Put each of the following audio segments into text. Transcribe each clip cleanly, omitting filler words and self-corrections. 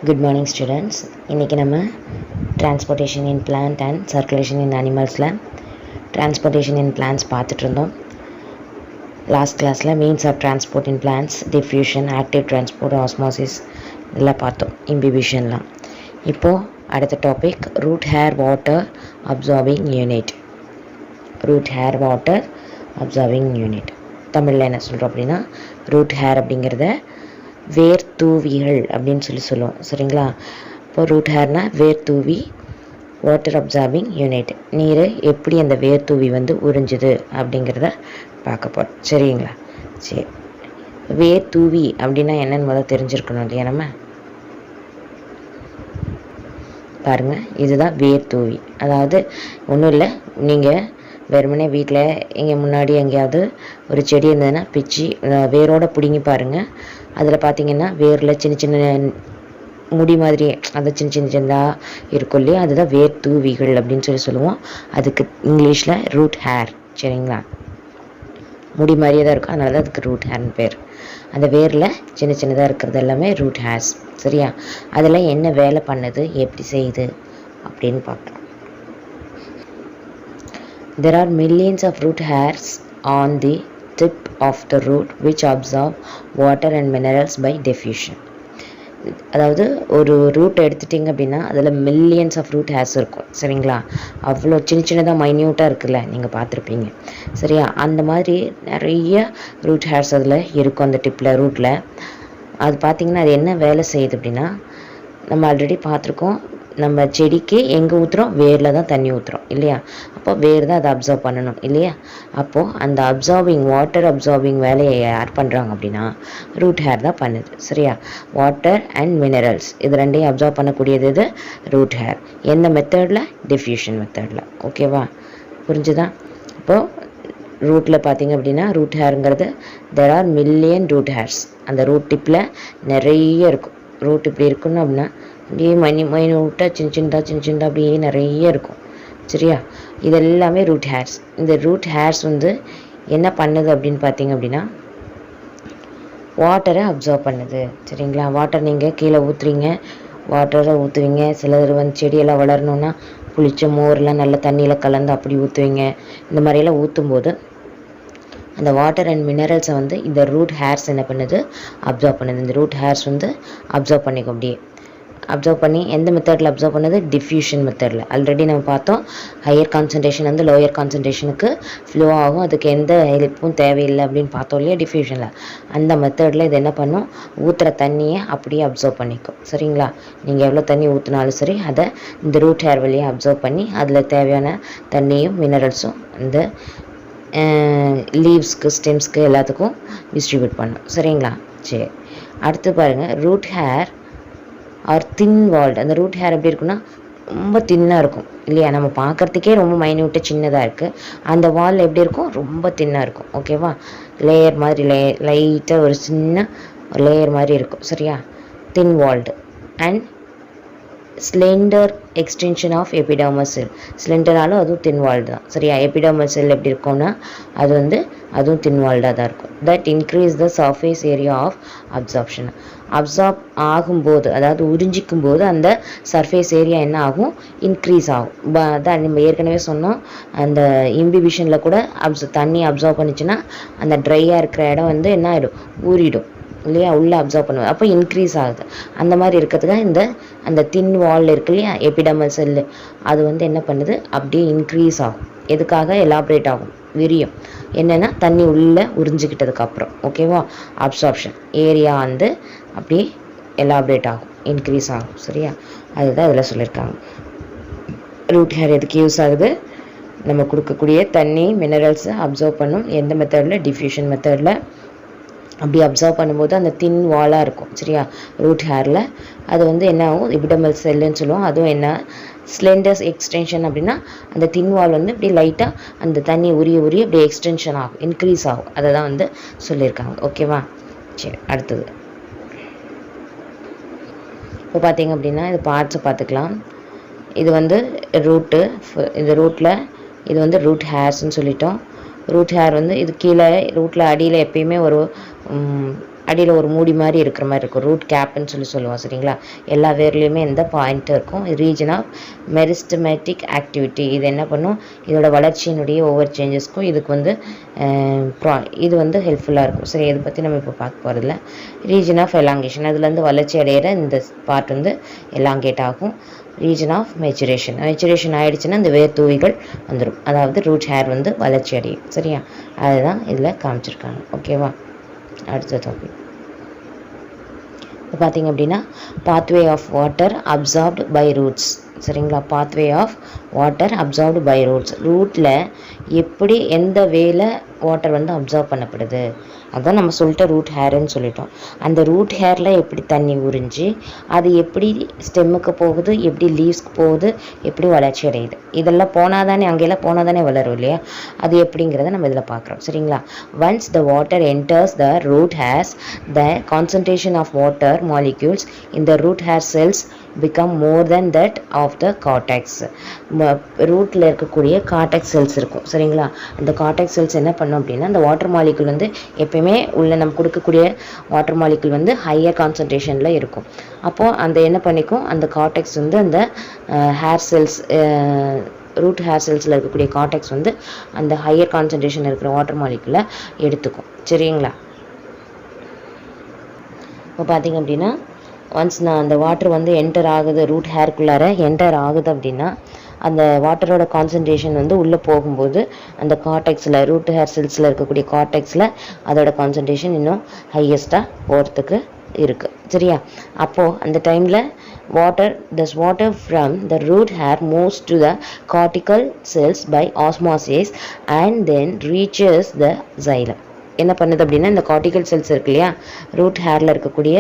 Good morning students. இன்றைக்கி நம்ம transportation in plant and circulation in அனிமல்ஸில் டிரான்ஸ்போர்ட்டேஷன் இன் பிளான்ட்ஸ் பார்த்துட்டு இருந்தோம். லாஸ்ட் கிளாஸில் means of transport in plants, diffusion, active transport, osmosis இதெல்லாம் பார்த்தோம், இம்பிபிஷன்லாம். இப்போது அடுத்த topic root hair water absorbing unit. Root hair water absorbing unit தமிழில் என்ன சொல்கிறோம் அப்படின்னா, ரூட் ஹேர் அப்படிங்கிறத வேர் தூவிகள் அப்படின்னு சொல்லுவோம். சரிங்களா? இப்போ ரூட் ஹேர்னால் வேர் தூவி, வாட்டர் அப்சார்பிங் யூனிட் நீர் எப்படி அந்த வேர் தூவி உறிஞ்சுது அப்படிங்கிறத பார்க்க போகிறோம். சரிங்களா? சரி, வேர் தூவி அப்படின்னா என்னன்னு முதல்ல தெரிஞ்சிருக்கணும் இல்லையா? நம்ம பாருங்கள், இதுதான் வேர் தூவி. அதாவது ஒன்றும் இல்லை, நீங்கள் வெறுமனே வீட்டில் எங்கே முன்னாடி எங்கேயாவது ஒரு செடி இருந்ததுன்னா பிச்சு வேரோடு பிடுங்கி பாருங்கள். அதில் பார்த்தீங்கன்னா வேரில் சின்ன சின்ன முடி மாதிரி அது சின்ன சின்ன சின்னதாக இருக்கும் இல்லையா? அதுதான் வேர் தூவிகள் அப்படின்னு சொல்லுவோம். அதுக்கு இங்கிலீஷில் ரூட் ஹேர். சரிங்களா? முடி மாதிரியே தான் இருக்கும், அதனால தான் அதுக்கு ரூட் ஹேர்னு பேர். அந்த வேரில் சின்ன சின்னதாக இருக்கிறது எல்லாமே ரூட் ஹேர்ஸ். சரியா? அதெல்லாம் என்ன வேலை பண்ணுது, எப்படி செய்யுது அப்படின்னு பார்க்கலாம். There are millions of root hairs on the tip of the root which absorb water and minerals by diffusion. அதாவது ஒரு ரூட் எடுத்துட்டிங்க அப்படின்னா அதில் மில்லியன்ஸ் ஆஃப் ரூட் ஹேர்ஸ் இருக்கும். சரிங்களா? அவ்வளோ சின்ன சின்னதாக மைன்யூட்டாக இருக்குல்ல, நீங்கள் பார்த்துருப்பீங்க. சரியா? அந்த மாதிரி நிறைய ரூட் ஹேர்ஸ் அதில் இருக்கும் அந்த டிப்பில், ரூட்டில். அது பார்த்திங்கன்னா அது என்ன வேலை செய்யுது அப்படின்னா, நம்ம ஆல்ரெடி பார்த்துருக்கோம், நம்ம செடிக்கு எங்கே ஊற்றுறோம்? வேரில் தான் தண்ணி ஊற்றுறோம் இல்லையா? அப்போ வேர் தான் அதை அப்சர்வ் பண்ணணும் இல்லையா? அப்போது அந்த அப்சார்பிங், வாட்டர் அப்சார்பிங் வேலையை யார் பண்ணுறாங்க அப்படின்னா ரூட் ஹேர் தான் பண்ணுது. சரியா? வாட்டர் அண்ட் மினரல்ஸ் இது ரெண்டையும் அப்சர்வ் பண்ணக்கூடியது இது ரூட் ஹேர். எந்த மெத்தடில்? டிஃப்யூஷன் மெத்தடில். ஓகேவா? புரிஞ்சுதா? இப்போது ரூட்டில் பார்த்தீங்க அப்படின்னா ரூட் ஹேருங்கிறது there are million root hairs. அந்த ரூட் டிப்பில் நிறைய இருக்கும். ரூட் இப்படி இருக்கணும் அப்படின்னா அப்படியே மைனூட்டாக சின்ன சின்னதாக அப்படியே நிறைய இருக்கும். சரியா? இது எல்லாமே ரூட் ஹேர்ஸ். இந்த ரூட் ஹேர்ஸ் என்ன பண்ணுது அப்படின்னு பார்த்தீங்க அப்படின்னா வாட்டரை அப்சர்வ் பண்ணுது. சரிங்களா? வாட்டர் நீங்கள் கீழே ஊற்றுறீங்க, வாட்டரை ஊற்றுவீங்க. சிலர் செடியெல்லாம் வளரணுன்னா புளிச்ச மோரெலாம் நல்ல தண்ணியில் கலந்து அப்படி ஊற்றுவீங்க. இந்த மாதிரியெல்லாம் ஊற்றும்போது அந்த வாட்டர் அண்ட் மினரல்ஸை இந்த ரூட் ஹேர்ஸ் என்ன பண்ணுது? அப்சர்வ் பண்ணுது. இந்த ரூட் ஹேர்ஸ் அப்சர்வ் பண்ணிக்கும். அப்படியே அப்சர்வ் பண்ணி எந்த மெத்தடில் அப்சர்வ் பண்ணது? டிஃப்யூஷன் மெத்தடில். ஆல்ரெடி நம்ம பார்த்தோம், ஹையர் கான்சன்ட்ரேஷன் லோயர் கான்சன்ட்ரேஷனுக்கு ஃப்ளோ ஆகும், அதுக்கு எந்த ஹெல்ப்பும் தேவையில்லை அப்படின்னு பார்த்தோம் இல்லையா டிஃப்யூஷனில். அந்த மெத்தடில் இது என்ன பண்ணும்? ஊற்றுற தண்ணியை அப்படியே அப்சர்வ் பண்ணிக்கும். சரிங்களா? நீங்கள் எவ்வளோ தண்ணி ஊற்றினாலும் சரி, அதை இந்த ரூட் ஹேர் வழியாக அப்சர்வ் பண்ணி அதில் தேவையான தண்ணியும் மினரல்ஸும் இந்த லீவ்ஸ்க்கு, ஸ்டெம்ஸ்க்கு எல்லாத்துக்கும் டிஸ்ட்ரிபியூட் பண்ணும். சரிங்களா? சரி, அடுத்து பாருங்கள், root hair are thin walled. அந்த ரூட் ஹேர் எப்படி இருக்குன்னா ரொம்ப தின்னாக இருக்கும் இல்லையா? நம்ம பார்க்குறதுக்கே ரொம்ப மைன்யூட்டாக சின்னதாக இருக்குது. அந்த வால் எப்படி இருக்கும்? ரொம்ப தின்னாக இருக்கும். ஓகேவா? லேயர் மாதிரி லைட்டாக ஒரு சின்ன லேயர் மாதிரி இருக்கும். சரியா? Thin walled and slender extension of epidermal cell. ஸ்லெண்டராலும் அதுவும் தின் வால்டு தான். சரியா? எபிடர்மல் செல் எப்படி இருக்கும்னா அது அதுவும் தின் வால்டாக தான் இருக்கும். That increase the surface area of absorption. Absorb ஆகும்போது, அதாவது உறிஞ்சிக்கும் போது அந்த சர்ஃபேஸ் ஏரியா என்ன ஆகும்? இன்க்ரீஸ் ஆகும். அதான் நம்ம ஏற்கனவே சொன்னோம், அந்த இம்பிபிஷனில் கூட தண்ணி அப்சார்ப் பண்ணிச்சுன்னா அந்த ட்ரையாக இருக்கிற இடம் என்ன ஆகிடும்? ஊறிடும் இல்லையா? உள்ளே அப்சர்வ் பண்ணுவோம். அப்போ இன்க்ரீஸ் ஆகுது. அந்த மாதிரி இருக்கிறதுக்காக அந்த தின் வால் இருக்கு இல்லையா, எபிடர்மல் செல்லு, அது என்ன பண்ணுது? அப்படியே இன்க்ரீஸ் ஆகும். எதுக்காக? எலாபரேட் ஆகும், விரியும். என்னென்னா தண்ணி உள்ளே உறிஞ்சிக்கிட்டதுக்கப்புறம். ஓகேவா? அப்சார்ப்ஷன் ஏரியா அப்படியே எலாபரேட் ஆகும், இன்க்ரீஸ் ஆகும். சரியா? அதுதான் இதில் சொல்லியிருக்காங்க. ரூட் ஹேர் எதுக்கு யூஸ் ஆகுது? நம்ம கொடுக்கக்கூடிய தண்ணி மினரல்ஸை அப்சர்வ் பண்ணும். எந்த மெத்தடில்? டிஃப்யூஷன் மெத்தடில். அப்படி அப்சர்வ் பண்ணும்போது அந்த தின் வாலாக இருக்கும். சரியா? ரூட் ஹேரில் அது என்ன ஆகும்? எபிடர்மல் செல்லுன்னு சொல்லுவோம். அதுவும் என்ன? ஸ்லெண்டர்ஸ் எக்ஸ்டென்ஷன் அப்படின்னா அந்த தின் வால் இப்படி லைட்டாக அந்த தண்ணி உரிய அப்படியே எக்ஸ்டென்ஷன் ஆகும், இன்க்ரீஸ் ஆகும். அதை தான் சொல்லியிருக்காங்க. ஓகேவா? சரி, அடுத்தது இப்போ பார்த்தீங்க அப்படின்னா இது பார்ட்ஸை பார்த்துக்கலாம். இது ரூட்டு. இந்த ரூட்டில் இது ரூட் ஹேர்ஸ்ன்னு சொல்லிட்டோம். ரூட் ஹேர் இது கீழே ரூட்டில் அடியில் எப்பயுமே ஒரு அடியில் ஒரு மூடி மாதிரி இருக்கிற மாதிரி இருக்கும், ரூட் கேப்னு சொல்லுவோம். சரிங்களா, எல்லா வேர்லேயுமே இந்த பாயிண்ட் இருக்கும். Region of meristematic activity. இது என்ன பண்ணும், இதோட வளர்ச்சியினுடைய ஒவ்வொரு சேஞ்சஸ்க்கும் இதுக்கு வந்து இது வந்து ஹெல்ப்ஃபுல்லாக இருக்கும். சரி, இதை பற்றி நம்ம இப்போ பார்க்க போகிறதில்ல. ரீஜன் ஆஃப் எலாங்கேஷன், அதுலேருந்து வளர்ச்சி அடைகிற இந்த பார்ட் வந்து எலாங்கேட் ஆகும். ரீஜன் ஆஃப் மெச்சுரேஷன் ஆகிடுச்சுன்னா இந்த வேர் தூவிகள் வந்துடும், அதாவது ரூட் ஹேர் வந்து வளர்ச்சி அடையும். சரியா, அதுதான் இதில் காமிச்சிருக்காங்க. ஓகேவா, அடுத்த டாபிக் இப்போ பார்த்தீங்க அப்படின்னா pathway of water absorbed by roots. சரிங்களா, pathway of water absorbed by roots. ரூட்டில் எப்படி எந்த வேல வாட்டர் வந்து அப்சார்ப் பண்ணப்படுது, அதான் நம்ம சொல்லிட்ட ரூட் ஹேருன்னு சொல்லிட்டோம். அந்த ரூட் ஹேரில் எப்படி தண்ணி உறிஞ்சி அது எப்படி ஸ்டெம்முக்கு போகுது, எப்படி லீவ்ஸ்க்கு போகுது, எப்படி வளர்ச்சி அடையுது, இதெல்லாம் போனால் தானே அங்கெல்லாம் போனால் தானே வளரும் இல்லையா, அது எப்படிங்கிறத நம்ம இதில் பார்க்குறோம். சரிங்களா, once the water enters the root hairs, the concentration of water molecules in the root hair cells become more than that of the cortex. ரூட்டில் இருக்கக்கூடிய கார்டெக்ஸ் செல்ஸ் இருக்கும். சரிங்களா, அந்த கார்டெக்ஸ் செல்ஸ் என்ன பண்ணும் அப்படின்னா, அந்த வாட்டர் மாலிகுல் வந்து எப்பயுமே உள்ள நம்ம கொடுக்கக்கூடிய வாட்டர் மாலிகுல் வந்து ஹையர் கான்சன்ட்ரேஷனில் இருக்கும். அப்போது அந்த என்ன பண்ணிக்கும், அந்த கார்டெக்ஸ் வந்து அந்த ஹேர் செல்ஸ் ரூட் ஹேர் செல்ஸில் இருக்கக்கூடிய கார்டெக்ஸ் வந்து அந்த ஹையர் கான்சன்ட்ரேஷன் இருக்கிற வாட்டர் மாலிகுலை எடுத்துக்கும். சரிங்களா, இப்போ பார்த்தீங்க அப்படின்னா ஒன்ஸ் அந்த வாட்டர் வந்து என்டர் ஆகுது, ரூட் ஹேர்க்குள்ளார என்டர் ஆகுது அப்படின்னா அந்த வாட்டரோட கான்சன்ட்ரேஷன் வந்து உள்ளே போகும்போது அந்த கார்டெக்ஸில் ரூட் ஹேர் செல்ஸில் இருக்கக்கூடிய கார்டெக்ஸில் அதோட கான்சன்ட்ரேஷன் இன்னும் ஹையஸ்ட்டாக போகிறதுக்கு இருக்குது. சரியா, அப்போது அந்த டைமில் water from the root hair moves to the cortical cells by osmosis and then reaches the xylem. என்ன பண்ணுது அப்படின்னா, இந்த கார்டிகல் செல்ஸ் இருக்கு இல்லையா, ரூட் ஹேரில் இருக்கக்கூடிய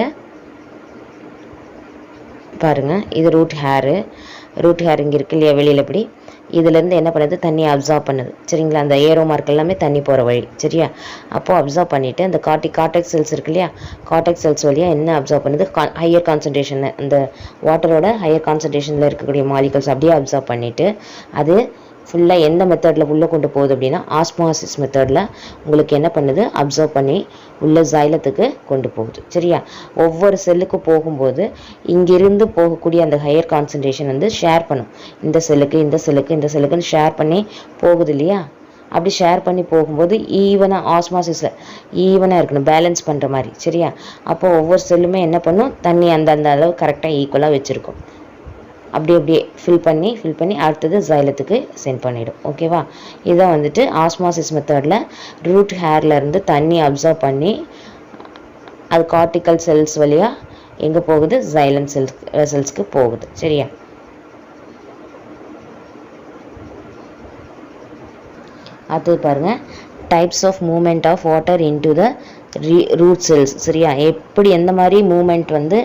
பாருங்கள், இது ரூட் ஹேர் இங்கே இருக்கு இல்லையா வெளியில், இப்படி இதுலேருந்து என்ன பண்ணுது, தண்ணி அப்சார்ப் பண்ணுது. சரிங்களா, அந்த ஏரோ மார்க் எல்லாமே தண்ணி போகிற வழி. சரியா, அப்போது அப்சார்ப் பண்ணிவிட்டு அந்த கார்டெக்ஸ் செல்ஸ் இருக்கு இல்லையா, கார்டெக்ஸ் செல்ஸ் வழியாக என்ன அப்சார்ப் பண்ணுது, ஹையர் கான்சன்ட்ரேஷன், அந்த வாட்டரோட ஹையர் கான்சன்ட்ரேஷனில் இருக்கக்கூடிய மாலிகல்ஸ் அப்படியே அப்சார்ப் பண்ணிவிட்டு அது ஃபுல்லாக எந்த மெத்தடில் உள்ளே கொண்டு போகுது அப்படின்னா ஆஸ்மாசிஸ் மெத்தடில் உங்களுக்கு என்ன பண்ணுது, அப்சர்வ் பண்ணி உள்ள சைலத்துக்கு கொண்டு போகுது. சரியா, ஒவ்வொரு செல்லுக்கு போகும்போது இங்கிருந்து போகக்கூடிய அந்த ஹையர் கான்சன்ட்ரேஷன் வந்து ஷேர் பண்ணும், இந்த செல்லுக்குன்னு ஷேர் பண்ணி போகுது இல்லையா. அப்படி ஷேர் பண்ணி போகும்போது ஈவனாக ஆஸ்மாசிஸில் ஈவனாக இருக்கணும், பேலன்ஸ் பண்ணுற மாதிரி. சரியா, அப்போது ஒவ்வொரு செல்லுமே என்ன பண்ணும், தண்ணி அந்த அளவு கரெக்டாக ஈக்குவலாக வச்சுருக்கும். அப்படியே ஃபில் பண்ணி அடுத்தது சைலத்துக்கு சென்ட் பண்ணிடும். ஓகேவா, இதுதான் வந்துட்டு ஆஸ்மாசிஸ் மெத்தடில் ரூட் ஹேர்லேருந்து தண்ணி அப்சர்வ் பண்ணி அது கார்டிக்கல் செல்ஸ் வழியாக எங்கே போகுது, சைலம் செல்ஸ்க்கு போகுது. சரியா, அடுத்தது பாருங்கள், types of movement of water into the root cells. சரியா, எப்படி எந்த மாதிரி மூமெண்ட் வந்து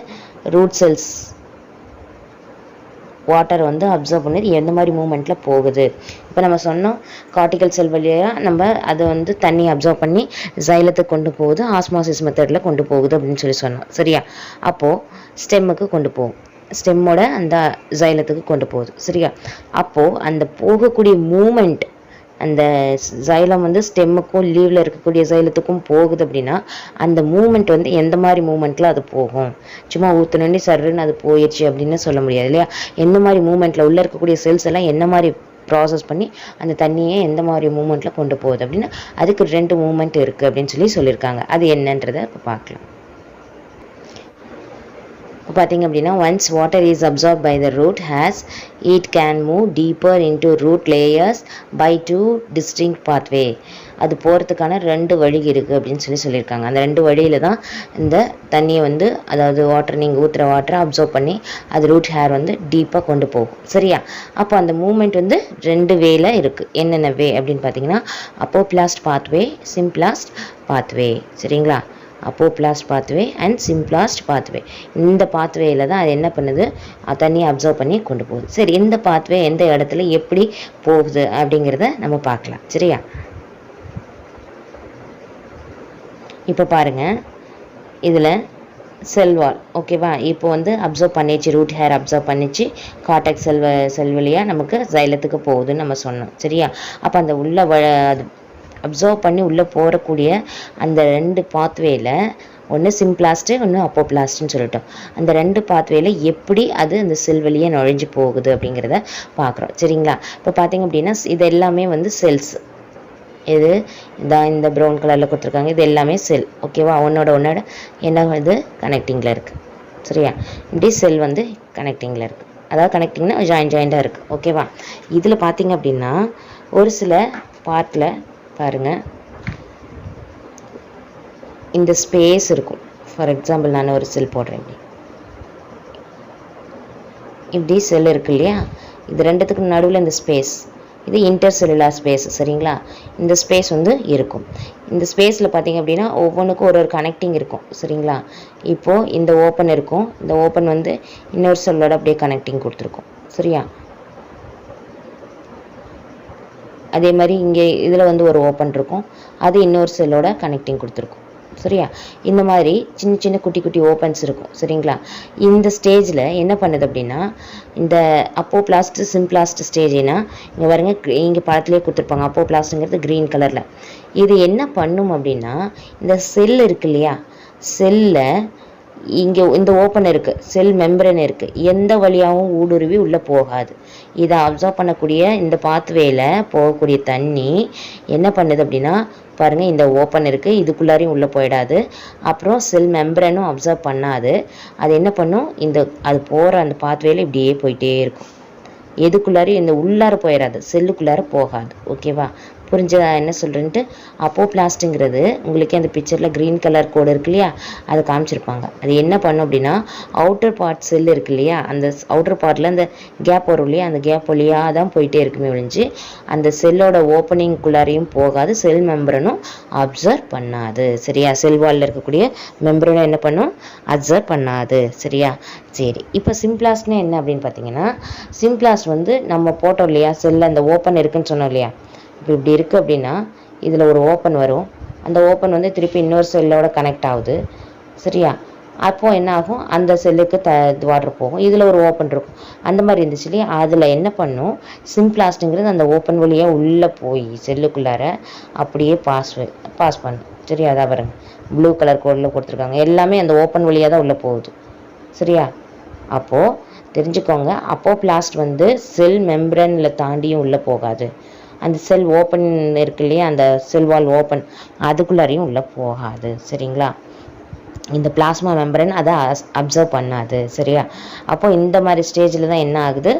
ரூட் செல்ஸ் வாட்டர் வந்து அப்சர்வ் பண்ணி எந்த மாதிரி மூமெண்ட்டில் போகுது. இப்போ நம்ம சொன்னோம் கார்டிகல் செல் வழியாக நம்ம அதை வந்து தண்ணி அப்சர்வ் பண்ணி சைலத்துக்கு கொண்டு போகுது, ஆஸ்மாசிஸ் மெத்தடில் கொண்டு போகுது அப்படின்னு சொன்னோம். சரியா, அப்போது ஸ்டெம்முக்கு கொண்டு போகும், ஸ்டெம்மோட அந்த சைலத்துக்கு கொண்டு போகுது. சரியா, அப்போது அந்த போகக்கூடிய மூமெண்ட், அந்த சைலம் வந்து ஸ்டெம்முக்கும் லீவில் இருக்கக்கூடிய சைலத்துக்கும் போகுது அப்படின்னா அந்த மூமெண்ட் வந்து எந்த மாதிரி மூமெண்ட்டில் அது போகும். சும்மா ஊற்றுனோடனே சர்ன்னு அது போயிடுச்சு அப்படின்னு சொல்ல முடியாது இல்லையா. எந்த மாதிரி மூமெண்ட்டில் உள்ளே இருக்கக்கூடிய செல்ஸ் எல்லாம் என்ன மாதிரி ப்ராசஸ் பண்ணி அந்த தண்ணியை எந்த மாதிரி மூமெண்ட்டில் கொண்டு போகுது அப்படின்னா அதுக்கு 2 மூமெண்ட் இருக்குது அப்படின்னு சொல்லியிருக்காங்க. அது என்னன்றதை இப்போ பார்க்கலாம். இப்போ பார்த்தீங்க அப்படின்னா once water is absorb by the root hairs it can move deeper into root layers by 2 distinct pathway. அது போகிறதுக்கான 2 வழி இருக்குது அப்படின்னு சொல்லியிருக்காங்க. அந்த 2 வழியில் தான் இந்த தண்ணியை வந்து அதாவது வாட்டர் நீங்கள் ஊற்றுற வாட்டரை அப்சர்வ் பண்ணி அது ரூட் ஹேர் வந்து டீப்பாக கொண்டு போகும். சரியா, அப்போ அந்த மூமெண்ட் வந்து 2 வேல இருக்குது. என்னென்ன வே அப்படின்னு பார்த்தீங்கன்னா அப்போப்ளாஸ்ட் பாத்வே, சிம்ப்ளாஸ்ட் பாத்வே. சரிங்களா, apoplast pathway and symplast pathway. இந்த பாத்வேயில் தான் அது என்ன பண்ணுது, தண்ணியை அப்சர்வ் பண்ணி கொண்டு போகுது. சரி, இந்த பாத்வே எந்த இடத்துல எப்படி போகுது அப்படிங்கிறத நம்ம பார்க்கலாம். சரியா, இப்போ பாருங்கள், இதில் செல்வால் ஓகேவா, இப்போ வந்து அப்சர்வ் பண்ணிச்சு, ரூட் ஹேர் அப்சர்வ் பண்ணிச்சு, கார்டெக்ஸ் செல் வழியாக நமக்கு சைலத்துக்கு போகுதுன்னு நம்ம சொன்னோம். சரியா, அப்போ அந்த உள்ள அப்சர்வ் பண்ணி உள்ளே போகக்கூடிய அந்த 2 பாத்வேயில் ஒன்று சிம்பிளாஸ்ட்டு ஒன்று அப்போபிளாஸ்ட்னு சொல்லிட்டோம். அந்த 2 பாத்வேல எப்படி அது அந்த செல் வழியாக நுழைஞ்சு போகுது அப்படிங்கிறத பார்க்குறோம். சரிங்களா? இப்போ பார்த்தீங்க அப்படின்னா இது எல்லாமே வந்து செல்ஸ். இது இந்த ப்ரௌன் கலரில் கொடுத்துருக்காங்க, இது எல்லாமே செல். ஓகேவா? ஒன்னோட என்ன இது கனெக்டிங்கில் இருக்குது. சரியா? இப்படி செல் வந்து கனெக்டிங்கில் இருக்குது, அதாவது கனெக்டிங்னா ஜாயிண்டாக இருக்குது. ஓகேவா? இதில் பார்த்தீங்க அப்படின்னா ஒரு சில பார்ட்டில் பாருங்கள் இந்த ஸ்பேஸ் இருக்கும். ஃபார் எக்ஸாம்பிள் நான் ஒரு செல் போடுறேன். இப்படி செல் இருக்கு இல்லையா, இது ரெண்டுத்துக்கு நடுவில் இந்த ஸ்பேஸ், இது இன்டர்செல்லுலார் ஸ்பேஸ். சரிங்களா? இந்த ஸ்பேஸ் வந்து இருக்கும். இந்த ஸ்பேஸில் பார்த்தீங்க அப்படின்னா ஒவ்வொன்றுக்கும் ஒரு கனெக்டிங் இருக்கும். சரிங்களா? இப்போது இந்த ஓப்பன் இருக்கும், இந்த ஓப்பன் வந்து இன்னொரு செல்லோட அப்படியே கனெக்டிங் கொடுத்துருக்கும். சரியா? அதே மாதிரி இங்கே இதில் வந்து ஒரு ஓப்பன் இருக்கும், அது இன்னொரு செல்லோட கனெக்டிங் கொடுத்துருக்கும். சரியா? இந்த மாதிரி சின்ன சின்ன குட்டி குட்டி ஓப்பன்ஸ் இருக்கும். சரிங்களா? இந்த ஸ்டேஜில் என்ன பண்ணுது அப்படின்னா இந்த அப்போபிளாஸ்ட் சிம்பிளாஸ்ட் ஸ்டேஜ்னா இங்கே பாருங்க, இங்கே படத்துலேயே கொடுத்துருப்பாங்க. அப்போபிளாஸ்ட்டுங்கிறது க்ரீன் கலரில். இது என்ன பண்ணும் அப்படின்னா இந்த செல் இருக்கு இல்லையா, செல்லில் இங்கே இந்த ஓப்பன் இருக்குது, செல் மெம்பரன் இருக்குது, எந்த வழியாகவும் ஊடுருவி உள்ளே போகாது. இதை அப்சர்வ் பண்ணக்கூடிய இந்த பாத்வேல போகக்கூடிய தண்ணி என்ன பண்ணுது அப்படின்னா பாருங்கள், இந்த ஓப்பன் இருக்குது, இதுக்குள்ளாரையும் உள்ளே போயிடாது. அப்புறம் செல் மெம்பரனும் அப்சர்வ் பண்ணாது. அது என்ன பண்ணும், அது போகிற அந்த பாத்வேல இப்படியே போயிட்டே இருக்கும். எதுக்குள்ளாரையும் இந்த உள்ளார போயிடாது, செல்லுக்குள்ளார போகாது. ஓகேவா? புரிஞ்சதா என்ன சொல்கிறேன்ட்டு? அப்போபிளாஸ்ட்டுங்கிறது உங்களுக்கு அந்த பிக்சரில் க்ரீன் கலர் கோடு இருக்கு இல்லையா, அதை காமிச்சிருப்பாங்க. அது என்ன பண்ணும் அப்படின்னா அவுட்டர் பார்ட் செல் இருக்கு இல்லையா, அந்த அவுட்டர் பார்ட்டில் அந்த கேப் வரும் இல்லையா, அந்த கேப் வழியாக தான் போயிட்டே இருக்குமே ஒழிஞ்சு அந்த செல்லோட ஓப்பனிங்குள்ளாரையும் போகாது, செல் மெம்பரனும் அப்சர்வ் பண்ணாது. சரியா? செல் வாலில் இருக்கக்கூடிய மெம்பரனும் என்ன பண்ணும், அப்சர்வ் பண்ணாது. சரியா? சரி, இப்போ சிம்பிளாஸ்ட்னா என்ன அப்படின்னு பார்த்தீங்கன்னா, சிம்பிளாஸ்ட் வந்து நம்ம போட்டோம் இல்லையா, செல்லில் அந்த ஓப்பன் இருக்குன்னு சொன்னோம் இல்லையா, இப்போ இப்படி இருக்குது அப்படின்னா இதில் ஒரு ஓப்பன் வரும், அந்த ஓப்பன் வந்து திருப்பி இன்னொரு செல்லோட கனெக்ட் ஆகுது. சரியா? அப்போது என்ன ஆகும், அந்த செல்லுக்கு வாட்டர் போகும், இதில் ஒரு ஓப்பன் இருக்கும். அந்த மாதிரி இருந்துச்சு இல்லையா, அதில் என்ன பண்ணும், சிம்பிளாஸ்ட்டுங்கிறது அந்த ஓப்பன் வழியாக உள்ளே போய் செல்லுக்குள்ளார அப்படியே பாஸ் பண்ணும். சரியா? அதான் பாருங்க, ப்ளூ கலர் கோடில் கொடுத்துருக்காங்க, எல்லாமே அந்த ஓப்பன் வழியாக தான் உள்ளே போகுது. சரியா? அப்போது தெரிஞ்சுக்கோங்க, அப்போபிளாஸ்ட் வந்து செல் மெம்பரனில் தாண்டியும் உள்ளே போகாது, அந்த செல் ஓப்பன் இருக்கு இல்லையா, அந்த செல் வால் ஓப்பன் அதுக்குள்ளாரையும் உள்ளே போகாது. சரிங்களா? இந்த பிளாஸ்மா மெம்பரன் அதை அப்சர்வ் பண்ணாது. சரியா? அப்போ இந்த மாதிரி ஸ்டேஜில் தான் என்ன ஆகுது,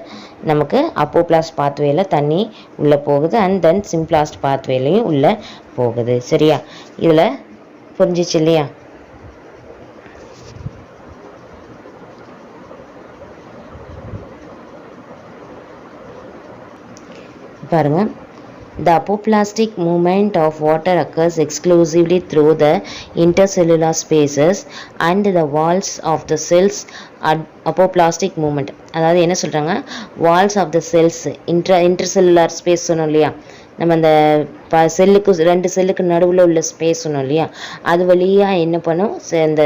நமக்கு அப்போபிளாஸ்ட் பாத்வேல தண்ணி உள்ளே போகுது, அண்ட் தென் சிம்பிளாஸ்ட் பாத்வேலையும் உள்ளே போகுது. சரியா? இதில் புரிஞ்சிச்சு இல்லையா? பாருங்க, the apoplastic movement of water occurs exclusively through the intercellular spaces and the walls of the cells. apoplastic movement அதாவது என்ன சொல்கிறாங்க, walls of the cells intercellular space சொன்னோம் இல்லையா, நம்ம அந்த செல்லுக்கு 2 செல்லுக்கு நடுவில் உள்ள ஸ்பேஸ் சொன்னோம் இல்லையா, அது வழியாக என்ன பண்ணும், இந்த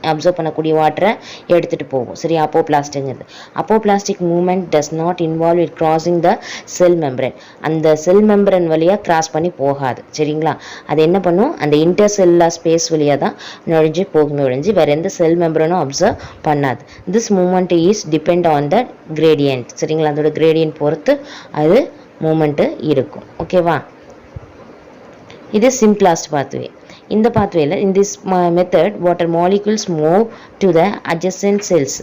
அப்சர்வ் பண்ணக்கூடிய வாட்டரை எடுத்துகிட்டு போகும். சரி? அப்போபிளாஸ்ட்டுங்கிறது apoplastic movement does not involve it crossing the cell membrane. அந்த செல் மெம்பரன் வழியாக கிராஸ் பண்ணி போகாது. சரிங்களா? அது என்ன பண்ணும், அந்த இன்டர்செல்லுலார் ஸ்பேஸ் வழியாக தான் நுழைஞ்சு போகுமே ஒழிஞ்சு வேறு எந்த செல் மெம்பரனும் அப்சர்வ் பண்ணாது. This movement is depend on the gradient. சரிங்களா? அதோட கிரேடியன்ட் பொறுத்து அது மூமெண்ட்டு இருக்கும். ஓகேவா? இது symplast pathway. In the pathway, in this method, water molecules move to the adjacent cells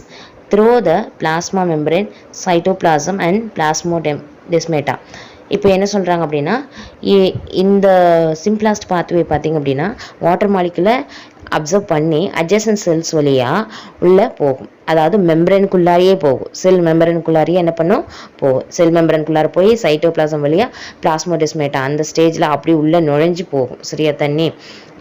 through the plasma membrane, cytoplasm and plasmodesmata. இப்போ என்ன சொல்கிறாங்க அப்படின்னா, இந்த சிம்பிளாஸ்ட் பாத்வே பார்த்திங்க அப்படின்னா வாட்டர் மாலிகுலை அப்சர்வ் பண்ணி அட்ஜசன்ட் செல்ஸ் வழியாக உள்ளே போகும். அதாவது மெம்பரனுக்குள்ளாரியே போகும், செல் மெம்பரனுக்குள்ளாரியே என்ன பண்ணும், போகும். செல் மெம்பரனுக்குள்ளார போய் சைட்டோபிளாசம் வழியாக பிளாஸ்மோடெஸ்மேட்டா அந்த ஸ்டேஜில் அப்படி உள்ளே நுழைஞ்சு போகும். சரியா தண்ணி?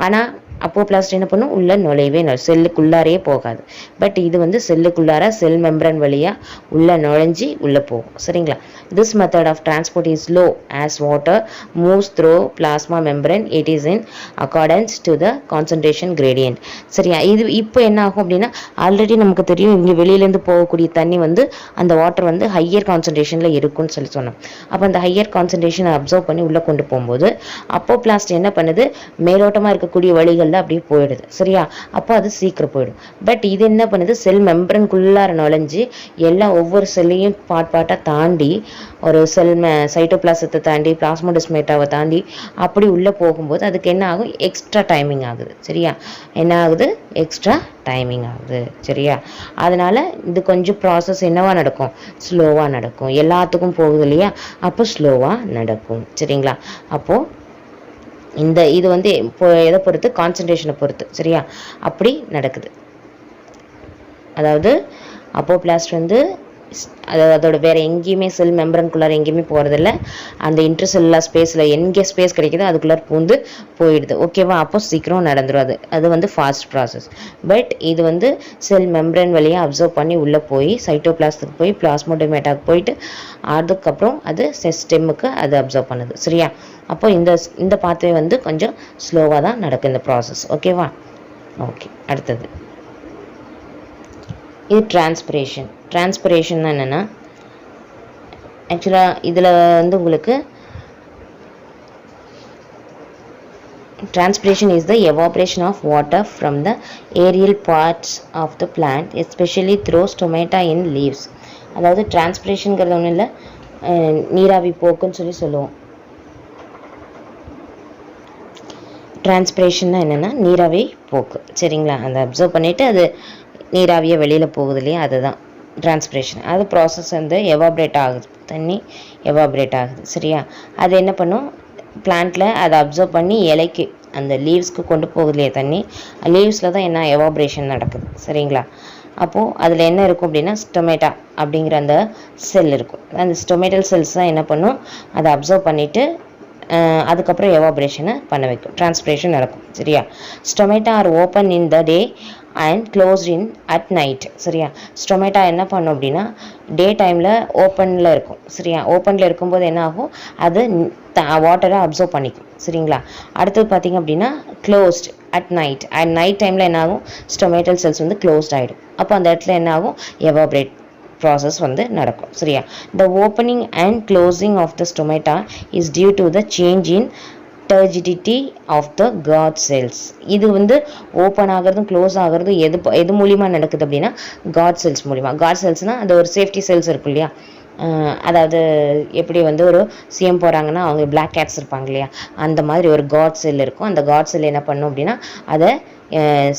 ஆனால் அப்போபிளாஸ்ட் என்ன பண்ணும், உள்ளே நுழையவே செல்லுக்குள்ளாரையே போகாது. பட் இது வந்து செல்லுக்குள்ளார செல் மெம்பரன் வழியாக உள்ளே நுழைஞ்சி உள்ளே போகும். சரிங்களா? This method of transport is low as water moves through plasma membrane. It is in accordance to the concentration gradient. சரியா? இது இப்போ என்ன ஆகும் அப்படின்னா, ஆல்ரெடி நமக்கு தெரியும் இங்கே வெளியிலேருந்து போகக்கூடிய தண்ணி வந்து அந்த வாட்டர் வந்து ஹையர் கான்சன்ட்ரேஷனில் இருக்குன்னு சொல்லி சொன்னோம். அப்போ அந்த ஹையர் கான்சன்ட்ரேஷனை அப்சர்வ் பண்ணி உள்ளே கொண்டு போகும்போது அப்போபிளாஸ்ட் என்ன பண்ணுது, மேலோட்டமாக இருக்கக்கூடிய வழிகள் செல்லில் அப்படியே போயிடுது. சரியா? அப்போ அது சீக்கிரம் போயிடும். பட் இது என்ன பண்ணுது, செல் மெம்பரனுக்குள்ளார நுழைஞ்சு எல்லாம் ஒவ்வொரு செல்லையும் பார்ட்டாக தாண்டி ஒரு சைட்டோபிளாசத்தை தாண்டி பிளாஸ்மோடெஸ்மாட்டாவை தாண்டி அப்படி உள்ளே போகும்போது அதுக்கு என்ன ஆகும், எக்ஸ்ட்ரா டைமிங் ஆகுது. சரியா? என்ன ஆகுது, எக்ஸ்ட்ரா டைமிங் ஆகுது. சரியா? அதனால இது கொஞ்சம் ப்ராசஸ் என்னவா நடக்கும், ஸ்லோவாக நடக்கும். எல்லாத்துக்கும் போகுது இல்லையா, அப்போ ஸ்லோவாக நடக்கும். சரிங்களா? அப்போது இது வந்து எதை பொறுத்து, கான்சன்ட்ரேஷனை பொறுத்து. சரியா? அப்படி நடக்குது. அதாவது அப்போபிளாஸ்ட் வந்து அதோட வேற எங்கேயுமே செல் மெம்பரனுக்குள்ளார எங்கேயுமே போகிறதில்ல. அந்த இன்டர்செல்லுலர் ஸ்பேஸில் எங்கே ஸ்பேஸ் கிடைக்குதோ அதுக்குள்ளார பூந்து போயிடுது. ஓகேவா? அப்போ சீக்கிரம் நடந்துடும். அது வந்து ஃபாஸ்ட் ப்ராசஸ். பட் இது வந்து செல் மெம்பரன் வழியாக அப்சர்வ் பண்ணி உள்ளே போய் சைட்டோபிளாஸ்டுக்கு போய் பிளாஸ்மோடெர்மாட்டாக்கு போயிட்டு அதுக்கப்புறம் அது ஸ்டெம்முக்கு அது அப்சர்வ் பண்ணுது. சரியா? அப்போ இந்த பாத்வே வந்து கொஞ்சம் ஸ்லோவாக தான் நடக்கும் இந்த ப்ராசஸ். ஓகேவா? ஓகே. அடுத்தது இது டிரான்ஸ்பிரேஷன். டிரான்ஸ்பிரேஷன்னா என்னென்னா, ஆக்சுவலாக இதில் வந்து உங்களுக்கு transpiration is the evaporation of water from the aerial parts of the plant, especially through stomata in leaves. அதாவது டிரான்ஸ்பிரேஷனுங்கிறது ஒன்றும் இல்லை, நீராவி போக்குன்னு சொல்லுவோம். டிரான்ஸ்பிரேஷன்னா என்னென்னா நீராவி போக்கு. சரிங்களா? அதை அப்சர்வ் பண்ணிவிட்டு அது நீராவியை வெளியில் போகுது இல்லையா, அதுதான் டிரான்ஸ்பிரேஷன். அது ப்ராசஸ் வந்து எவாப்ரேட் ஆகுது, தண்ணி எவாப்ரேட் ஆகுது. சரியா? அது என்ன பண்ணும், பிளான்ட்டில் அதை அப்சர்வ் பண்ணி இலைக்கு அந்த லீவ்ஸ்க்கு கொண்டு போகுது இல்லையா தண்ணி, லீவ்ஸில் தான் என்ன எவாப்ரேஷன் நடக்குது. சரிங்களா? அப்போது அதில் என்ன இருக்கும் அப்படின்னா, ஸ்டொமேட்டா அப்படிங்கிற அந்த செல் இருக்கும். அந்த ஸ்டொமேட்டல் செல்ஸ் தான் என்ன பண்ணும், அதை அப்சர்வ் பண்ணிவிட்டு அதுக்கப்புறம் எவாப்ரேஷனை பண்ண வைக்கும், டிரான்ஸ்பிரேஷன் நடக்கும். சரியா? Stomata are open in the day and closed in at night. சரியா? ஸ்டொமேட்டா என்ன பண்ணும் அப்படின்னா, டே டைமில் ஓப்பனில் இருக்கும். சரியா? ஓப்பனில் இருக்கும்போது என்ன ஆகும், அது வாட்டரை அப்சர்வ் பண்ணிக்கும். சரிங்களா? அடுத்தது பார்த்திங்க அப்படின்னா க்ளோஸ்ட் அட் நைட் டைமில் என்ன ஆகும், ஸ்டொமேட்டல் செல்ஸ் வந்து க்ளோஸ்ட் ஆகிடும். அப்போ அந்த இடத்துல என்ன ஆகும், எவாப்ரேட் ப்ராசஸ் வந்து நடக்கும். சரியா? The opening and closing of the stomata is due to the change in turgidity of the guard cells. இது வந்து ஓப்பன் ஆகிறதும் க்ளோஸ் ஆகிறதும் எது மூலிமா நடக்குது அப்படின்னா, காட் செல்ஸ் மூலிமா. காட் செல்ஸ்னால் அது ஒரு சேஃப்டி செல்ஸ் இருக்கும் இல்லையா, அதாவது எப்படி வந்து ஒரு சிஎம் போகிறாங்கன்னா அவங்க பிளாக் கேட்ஸ் இருப்பாங்க இல்லையா, அந்த மாதிரி ஒரு காட் செல் இருக்கும். அந்த காட் செல் என்ன பண்ணும் அப்படின்னா, அதை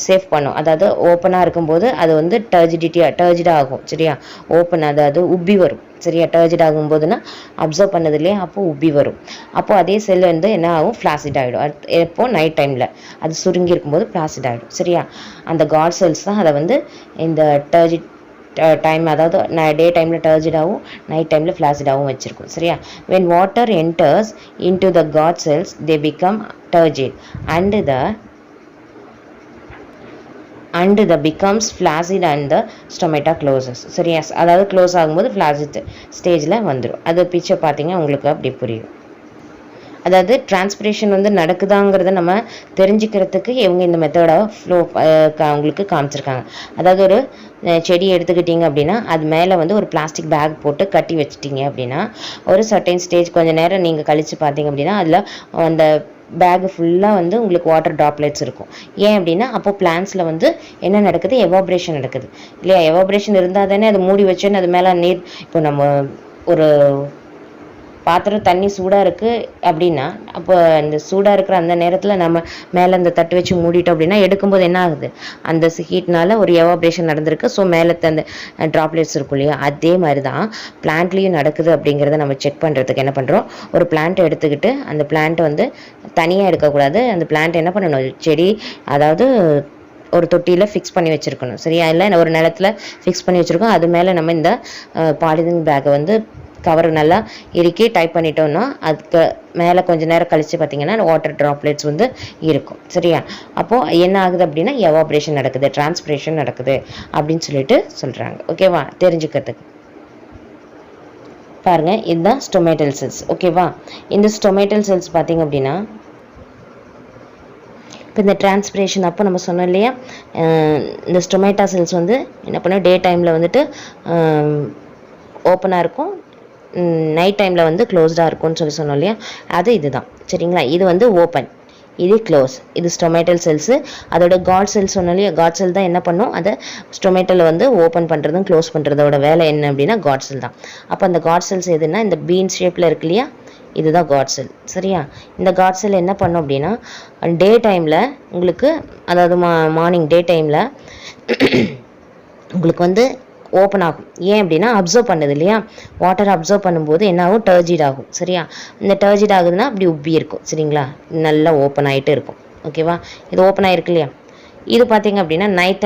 சேஃப் பண்ணும். அதாவது ஓப்பனாக இருக்கும்போது அது வந்து டர்ஜிடாக ஆகும். சரியா? ஓப்பன் அதாவது உப்பி வரும். சரியா? டர்ஜிட் ஆகும்போதுன்னா அப்சர்வ் பண்ணது இல்லையா, அப்போ உப்பி வரும். அப்போது அதே செல் வந்து என்ன ஆகும், ஃப்ளாசிட் ஆகிடும். எப்போது, நைட் டைமில் அது சுருங்கி இருக்கும்போது ஃப்ளாசிட் ஆகிடும். சரியா? அந்த காட் செல்ஸ் தான் அதை வந்து இந்த டர்ஜிட் டைம், அதாவது டே டைமில் டர்ஜிடாகவும் நைட் டைமில் ஃப்ளாசிடாகவும் வச்சுருக்கும். சரியா? When water enters into the guard cells they become turgid and the becomes flaccid and the stomata closes. சரியா? அதாவது க்ளோஸ் ஆகும்போது ஃப்ளாசிட் ஸ்டேஜில் வந்துடும். அது பிக்சர் பார்த்தீங்க உங்களுக்கு அப்படி புரியும். அதாவது டிரான்ஸ்பிரேஷன் வந்து நடக்குதாங்கிறத நம்ம தெரிஞ்சுக்கிறதுக்கு இவங்க இந்த மெத்தடை உங்களுக்கு காமிச்சிருக்காங்க. அதாவது ஒரு செடி எடுத்துக்கிட்டிங்க அப்படின்னா அது மேலே வந்து ஒரு பிளாஸ்டிக் பேக் போட்டு கட்டி வச்சுட்டிங்க அப்படின்னா ஒரு சர்டைன் ஸ்டேஜ் கொஞ்சம் நேரம் நீங்கள் கழித்து பார்த்தீங்க அப்படின்னா அதில் அந்த பேகு ஃபுல்லாக வந்து உங்களுக்கு வாட்டர் ட்ராப்லெட்ஸ் இருக்கும். ஏன் அப்படின்னா அப்போ பிளான்ஸில் வந்து என்ன நடக்குது, எவாப்ரேஷன் நடக்குது இல்லையா. எவாப்ரேஷன் இருந்தால் தானே அது மூடி வச்சுன்னு அது மேலே நீர், இப்போ நம்ம ஒரு பாத்திரம் தண்ணி சூடாக இருக்குது அப்படின்னா அப்போ அந்த சூடாக இருக்கிற அந்த நேரத்தில் நம்ம மேலே அந்த தட்டு வச்சு மூடிட்டோம் அப்படின்னா எடுக்கும்போது என்ன ஆகுது, அந்த ஹீட்னால ஒரு எவாப்ரேஷன் நடந்திருக்கு. ஸோ மேலே அந்த ட்ராப்லெட்ஸ் இருக்கும் இல்லையா, அதே மாதிரி தான் பிளான்ட்லேயும் நடக்குது அப்படிங்கிறத நம்ம செக் பண்ணுறதுக்கு என்ன பண்ணுறோம், ஒரு பிளான்ட்டை எடுத்துக்கிட்டு அந்த பிளான்ட்டை வந்து தனியாக எடுக்கக்கூடாது. அந்த பிளான்ட் என்ன பண்ணணும், செடி அதாவது ஒரு தொட்டியில் ஃபிக்ஸ் பண்ணி வச்சுருக்கணும். சரியா? இல்லை ஒரு நிலத்தில் ஃபிக்ஸ் பண்ணி வச்சுருக்கோம். அது மேலே நம்ம இந்த பாலிதீன் பேக்கை வந்து கவர் நல்லா இறுக்கி டைப் பண்ணிட்டோம்னா அதுக்கு மேலே கொஞ்சம் நேரம் கழித்து பார்த்தீங்கன்னா வாட்டர் ட்ராப்லெட்ஸ் வந்து இருக்கும். சரியா? அப்போது என்ன ஆகுது அப்படின்னா எவாப்ரேஷன் நடக்குது, டிரான்ஸ்பிரேஷன் நடக்குது அப்படின்னு சொல்லிட்டு சொல்கிறாங்க. ஓகேவா? தெரிஞ்சுக்கிறதுக்கு பாருங்கள், இதுதான் ஸ்டொமேட்டல் செல்ஸ். ஓகேவா? இந்த ஸ்டொமேட்டல் செல்ஸ் பார்த்தீங்க அப்படின்னா இப்போ இந்த டிரான்ஸ்பிரேஷன் அப்போ நம்ம சொன்னோம் இல்லையா, இந்த ஸ்டொமேட்டா செல்ஸ் வந்து என்ன பண்ணோம், டே டைமில் வந்துட்டு ஓப்பனாக இருக்கும், நைட் டைமில் வந்து க்ளோஸ்டாக இருக்கும்னு சொன்னோம் இல்லையா, அது இதுதான். சரிங்களா? இது வந்து ஓப்பன், இது க்ளோஸ். இது ஸ்டொமேட்டல் செல்ஸு. அதோட காட் செல் சொன்னாலே காட் செல் தான் என்ன பண்ணும், அதை ஸ்டொமேட்டலை வந்து ஓப்பன் பண்ணுறதும் க்ளோஸ் பண்ணுறதோட வேலை என்ன அப்படின்னா காட் செல் தான். அப்போ அந்த காட் செல்ஸ் எதுன்னா இந்த பீன் ஷேப்பில் இருக்கு இல்லையா, இதுதான் காட் செல். சரியா? இந்த காட் செல் என்ன பண்ணும் அப்படின்னா டே டைமில் உங்களுக்கு, அதாவது மார்னிங் டே டைமில் உங்களுக்கு வந்து ஓப்பன் ஆகும். ஏன் அப்படின்னா அப்சர்வ் பண்ணுது இல்லையா, வாட்டர் அப்சர்வ் பண்ணும்போது என்ன ஆகும், டர்ஜிட் ஆகும். சரியா? இந்த டர்ஜிட் ஆகுதுன்னா அப்படி உப்பி இருக்கும். சரிங்களா? நல்லா ஓப்பன் ஆகிட்டு இருக்கும். ஓகேவா? இது ஓப்பன் ஆகிருக்கு இல்லையா. இது பார்த்தீங்க அப்படின்னா நைட்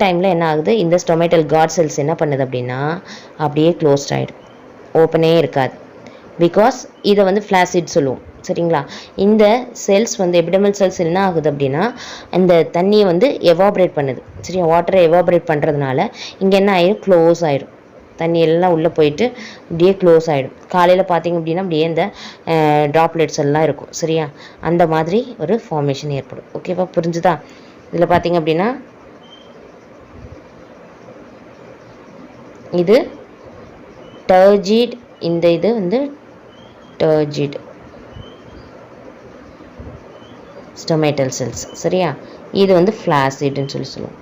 டைமில் என்ன ஆகுது, இந்த ஸ்டொமேட்டல் காட் செல்ஸ் என்ன பண்ணுது அப்படின்னா அப்படியே க்ளோஸ்ட் ஆகிடும், ஓப்பனே இருக்காது. பிகாஸ் இதை வந்து ஃப்ளாசிட் சொல்லுவோம். சரிங்களா? இந்த செல்ஸ் வந்து எபிடமல் செல்ஸ் என்ன ஆகுது அப்படின்னா இந்த தண்ணியை வந்து எவாபரேட் பண்ணுது. சரியா? வாட்டரை எவாபரேட் பண்ணுறதுனால இங்கே என்ன ஆயிடும், க்ளோஸ் ஆகிடும். தண்ணி எல்லாம் உள்ளே போயிட்டு அப்படியே க்ளோஸ் ஆகிடும். காலையில் பார்த்தீங்க அப்படின்னா அப்படியே இந்த ட்ராப்லெட்ஸ் எல்லாம் இருக்கும். சரியா? அந்த மாதிரி ஒரு ஃபார்மேஷன் ஏற்படும். ஓகேவா? புரிஞ்சுதா? இதில் பார்த்தீங்க அப்படின்னா இது டர்ஜிட், இந்த இது வந்து டர்ஜிட் ஸ்டொமேட்டல் செல்ஸ். சரியா? இது வந்து ஃப்ளாசிட்னு சொல்லுவோம்.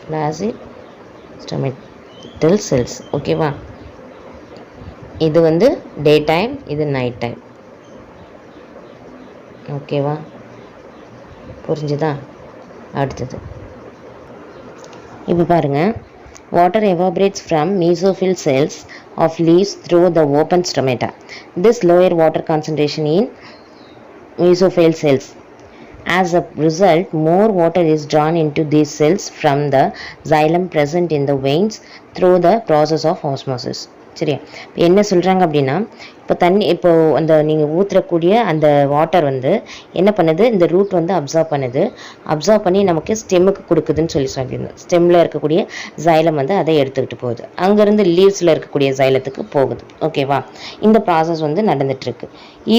Flaccid stomatal cells. ஓகேவா? இது வந்து டே டைம், இது நைட் டைம். ஓகேவா? புரிஞ்சுதா? அடுத்தது இப்போ பாருங்க, water evaporates from mesophyll cells of leaves through the open stomata. This lower water concentration in mesophyll cells. As a result, more water is drawn into these cells from the xylem present in the veins through the process of osmosis. சரியா? இப்போ என்ன சொல்கிறாங்க அப்படின்னா, இப்போ அந்த நீங்கள் ஊற்றக்கூடிய அந்த water வந்து என்ன பண்ணுது, இந்த ரூட் வந்து அப்சர்வ் பண்ணி நமக்கு ஸ்டெம்முக்கு கொடுக்குதுன்னு சொல்லியிருந்தோம். ஸ்டெம்மில் இருக்கக்கூடிய ஜைலம் வந்து அதை எடுத்துக்கிட்டு போகுது, அங்கேருந்து லீவ்ஸில் இருக்கக்கூடிய ஜைலத்துக்கு போகுது. ஓகேவா? இந்த ப்ராசஸ் வந்து நடந்துட்டுருக்கு.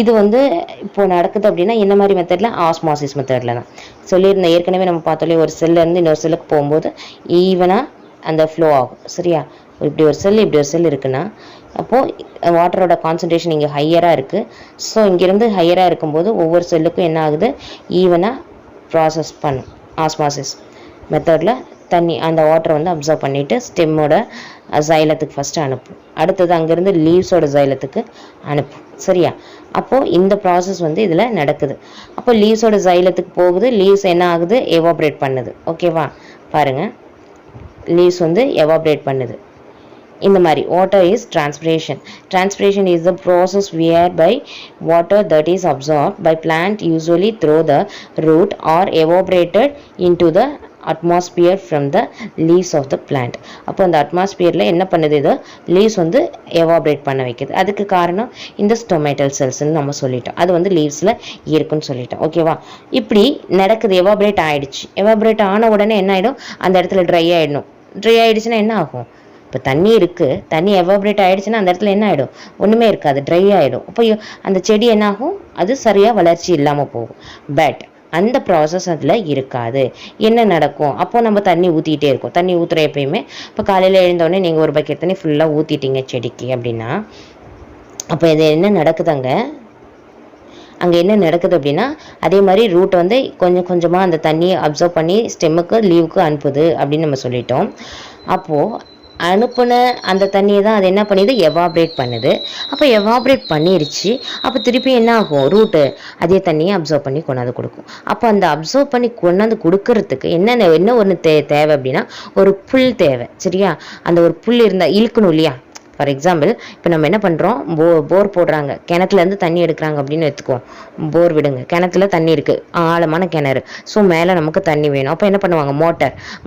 இது வந்து இப்போ நடக்குது அப்படின்னா என்ன மாதிரி மெத்தடில், ஆஸ்மாசிஸ் மெத்தடில் தான் சொல்லியிருந்தேன். ஏற்கனவே நம்ம பார்த்தோலே ஒரு செல்லேருந்து இன்னொரு செல்லுக்கு போகும்போது ஈவனாக அந்த ஃப்ளோ ஆகும். சரியா? இப்படி ஒரு செல் இருக்குன்னா அப்போது வாட்டரோட கான்சன்ட்ரேஷன் இங்கே ஹையராக இருக்குது. ஸோ இங்கேருந்து ஹையராக இருக்கும்போது ஒவ்வொரு செல்லுக்கும் என்ன ஆகுது, ஈவனாக ப்ராசஸ் பண்ணும். ஆஸ்மாசிஸ் மெத்தடில் தண்ணி அந்த வாட்டரை வந்து அப்சர்வ் பண்ணிவிட்டு ஸ்டெம்மோட ஜைலத்துக்கு ஃபஸ்ட்டு அனுப்பும், அடுத்தது அங்கேருந்து லீவ்ஸோட ஜைலத்துக்கு அனுப்பும். சரியா? அப்போது இந்த ப்ராசஸ் வந்து இதில் நடக்குது. அப்போ லீவ்ஸோட ஜைலத்துக்கு போகுது, லீவ்ஸ் என்ன ஆகுது, எவாப்ரேட் பண்ணுது. ஓகேவா? பாருங்கள், லீவ்ஸ் வந்து எவாப்ரேட் பண்ணுது. இந்த மாதிரி water is transpiration is the process whereby water that is absorbed by plant usually through the root or evaporated into the atmosphere from the leaves of the plant. அப்போ அந்த அட்மாஸ்பியரில் என்ன பண்ணுது, இது லீவ்ஸ் வந்து எவாபரேட் பண்ண வைக்குது. அதுக்கு காரணம் இந்த ஸ்டொமேட்டல் செல்ஸ்ன்னு நம்ம சொல்லிட்டோம். அது வந்து லீவ்ஸில் இருக்குன்னு சொல்லிட்டோம். ஓகேவா? இப்படி நடக்குது, எவாபரேட் ஆகிடுச்சு. எவாபரேட் ஆன உடனே என்ன ஆகிடும், அந்த இடத்துல ட்ரை ஆகிடுச்சுன்னா என்ன ஆகும், இப்போ தண்ணி இருக்குது, தண்ணி எவாபரேட் ஆகிடுச்சுன்னா அந்த இடத்துல என்ன ஆகிடும், ஒன்றுமே இருக்காது, ட்ரை ஆகிடும். அப்போ அந்த செடி என்ன ஆகும், அது சரியாக வளர்ச்சி இல்லாமல் போகும். பட் அந்த ப்ராசஸ் அதில் இருக்காது. என்ன நடக்கும், அப்போது நம்ம தண்ணி ஊற்றிக்கிட்டே இருக்கோம். தண்ணி ஊற்றுற எப்பயுமே, இப்போ காலையில் எழுந்தோடனே நீங்கள் ஒரு பக்கெட் தண்ணி ஃபுல்லாக ஊற்றிட்டீங்க செடிக்கு அப்படின்னா, அப்போ இது என்ன நடக்குது, அங்கே என்ன நடக்குது அப்படின்னா, அதே மாதிரி ரூட் வந்து கொஞ்சம் கொஞ்சமாக அந்த தண்ணியை அப்சர்வ் பண்ணி ஸ்டெம்முக்கு லீவுக்கு அனுப்புது அப்படின்னு நம்ம சொல்லிட்டோம். அப்போது அனுப்புன அந்த தண்ணியை தான் அது என்ன பண்ணிது, எவாப்ரேட் பண்ணுது. அப்போ எவாப்ரேட் பண்ணிடுச்சு. அப்போ திருப்பி என்ன ஆகும், ரூட்டு அதே தண்ணியை அப்சர்வ் பண்ணி கொண்டாந்து கொடுக்கும். அப்போ அந்த அப்சர்வ் பண்ணி கொண்டாந்து கொடுக்கறதுக்கு என்ன ஒன்று தேவை அப்படின்னா, ஒரு புல் தேவை. சரியா? அந்த ஒரு புல் இருந்தால் இழுக்கணும் இல்லையா. ஃபார் எக்ஸாம்பிள், இப்போ நம்ம என்ன பண்ணுறோம், போர் போடுறாங்க, கிணத்துலேருந்து தண்ணி எடுக்கிறாங்க அப்படின்னு எடுத்துக்குவோம். போர் விடுங்க, கிணத்துல தண்ணி இருக்குது, ஆழமான கிணறு. ஸோ மேலே நமக்கு தண்ணி வேணும். அப்போ என்ன பண்ணுவாங்க,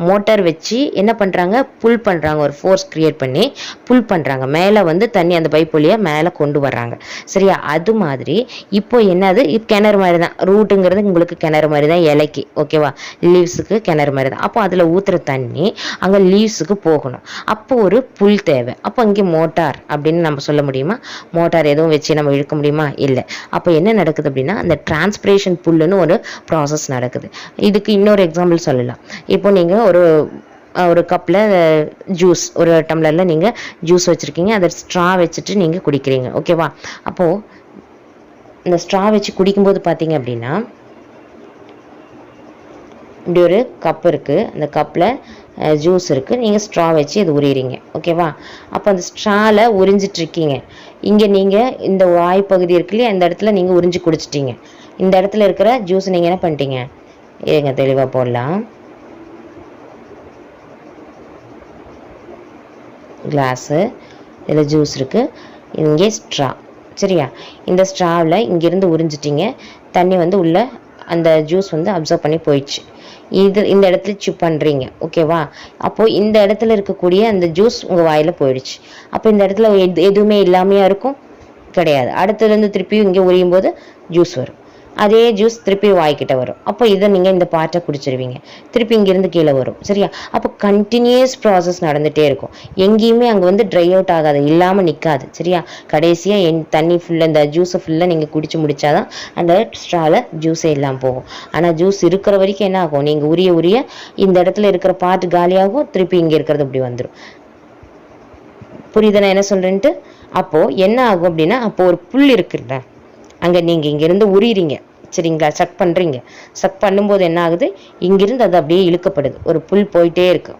மோட்டார் வச்சு என்ன பண்ணுறாங்க, புல் பண்ணுறாங்க, ஒரு ஃபோர்ஸ் க்ரியேட் பண்ணி புல் பண்ணுறாங்க. மேலே வந்து தண்ணி அந்த பைப் வழியாக மேலே கொண்டு வர்றாங்க. சரியா? அது மாதிரி இப்போ என்னது, கிணறு மாதிரி தான். ரூட்டுங்கிறது உங்களுக்கு கிணறு மாதிரி தான், இலைக்கு. ஓகேவா? லீவ்ஸுக்கு கிணறு மாதிரி தான். அப்போ அதில் ஊற்றுற தண்ணி அங்கே லீவ்ஸுக்கு போகணும். அப்போ ஒரு புல் தேவை. அப்போ அங்கே மோட்டார் அப்படின்னு நம்ம சொல்ல முடியுமா, மோட்டார் எதுவும் வச்சு நம்ம இழுக்க முடியுமா, இல்லை. அப்போ என்ன நடக்குது அப்படின்னா, அந்த டிரான்ஸ்பிரேஷன் புல்லுன்னு ஒரு ப்ராசஸ் நடக்குது. இதுக்கு இன்னொரு எக்ஸாம்பிள் சொல்லலாம். இப்போ நீங்கள் ஒரு கப்பில் ஜூஸ், ஒரு டம்ளரில் நீங்கள் ஜூஸ் வச்சுருக்கீங்க, அதை ஸ்ட்ரா வச்சுட்டு நீங்கள் குடிக்கிறீங்க. ஓகேவா? அப்போது இந்த ஸ்ட்ரா வச்சு குடிக்கும்போது பார்த்தீங்க அப்படின்னா இப்படி ஒரு கப் இருக்குது, அந்த கப்பில் ஜூஸ் இருக்குது, நீங்கள் ஸ்ட்ரா வச்சு இது உரியிறீங்க. ஓகேவா? அப்போ அந்த ஸ்ட்ராவில் உறிஞ்சிட்ருக்கீங்க. இங்கே நீங்கள் இந்த வாய்ப்பகுதி இருக்கு இல்லையா, இந்த இடத்துல நீங்கள் உறிஞ்சி குடிச்சிட்டீங்க. இந்த இடத்துல இருக்கிற ஜூஸ் நீங்கள் என்ன பண்ணிட்டீங்க, ஏங்க தெளிவாக போடலாம். கிளாஸு, இதில் ஜூஸ் இருக்குது, இங்கே ஸ்ட்ரா. சரியா? இந்த ஸ்ட்ராவில் இங்கேருந்து உறிஞ்சிட்டிங்க, தண்ணி வந்து உள்ள அந்த ஜூஸ் வந்து அப்சர்வ் பண்ணி போயிடுச்சு. இந்த இடத்துல சிப் பண்ணுறீங்க. ஓகேவா? அப்போது இந்த இடத்துல இருக்கக்கூடிய அந்த ஜூஸ் உங்கள் வாயில் போயிடுச்சு. அப்போ இந்த இடத்துல எதுவுமே இல்லாமையா இருக்கும்? கிடையாது. அடுத்ததுலேருந்து திருப்பியும் இங்கே உரியும் போது ஜூஸ் வரும். அதே ஜூஸ் திருப்பி வாய்க்கிட்ட வரும். அப்போ இதை நீங்கள் இந்த பார்ட்டை குடிச்சிருவீங்க. திருப்பி இங்கேருந்து கீழே வரும். சரியா? அப்போ கண்டினியூஸ் ப்ராசஸ் நடந்துகிட்டே இருக்கும். எங்கேயுமே அங்கே வந்து ட்ரை அவுட் ஆகாது, இல்லாமல் நிற்காது. சரியா? கடைசியாக தண்ணி ஃபுல்லாக இந்த ஜூஸை ஃபுல்லாக நீங்கள் குடிச்சு முடிச்சாதான் அந்த ஸ்ட்ராவில் ஜூஸே இல்லாமல் போகும். ஆனால் ஜூஸ் இருக்கிற வரைக்கும் என்ன ஆகும், நீங்கள் உரிய இந்த இடத்துல இருக்கிற பார்ட் காலியாகும், திருப்பி இங்கே இருக்கிறது இப்படி வந்துடும். புரியுது நான் என்ன சொல்கிறேன்ட்டு? அப்போது என்ன ஆகும் அப்படின்னா, அப்போது ஒரு புல் இருக்குல்ல, அங்கே நீங்கள் இங்கேருந்து உரியிறீங்க. சரிங்களா? சக் பண்ணுறீங்க. சக் பண்ணும்போது என்ன ஆகுது, இங்கிருந்து அது அப்படியே இழுக்கப்படுது. ஒரு புல் போயிட்டே இருக்கு.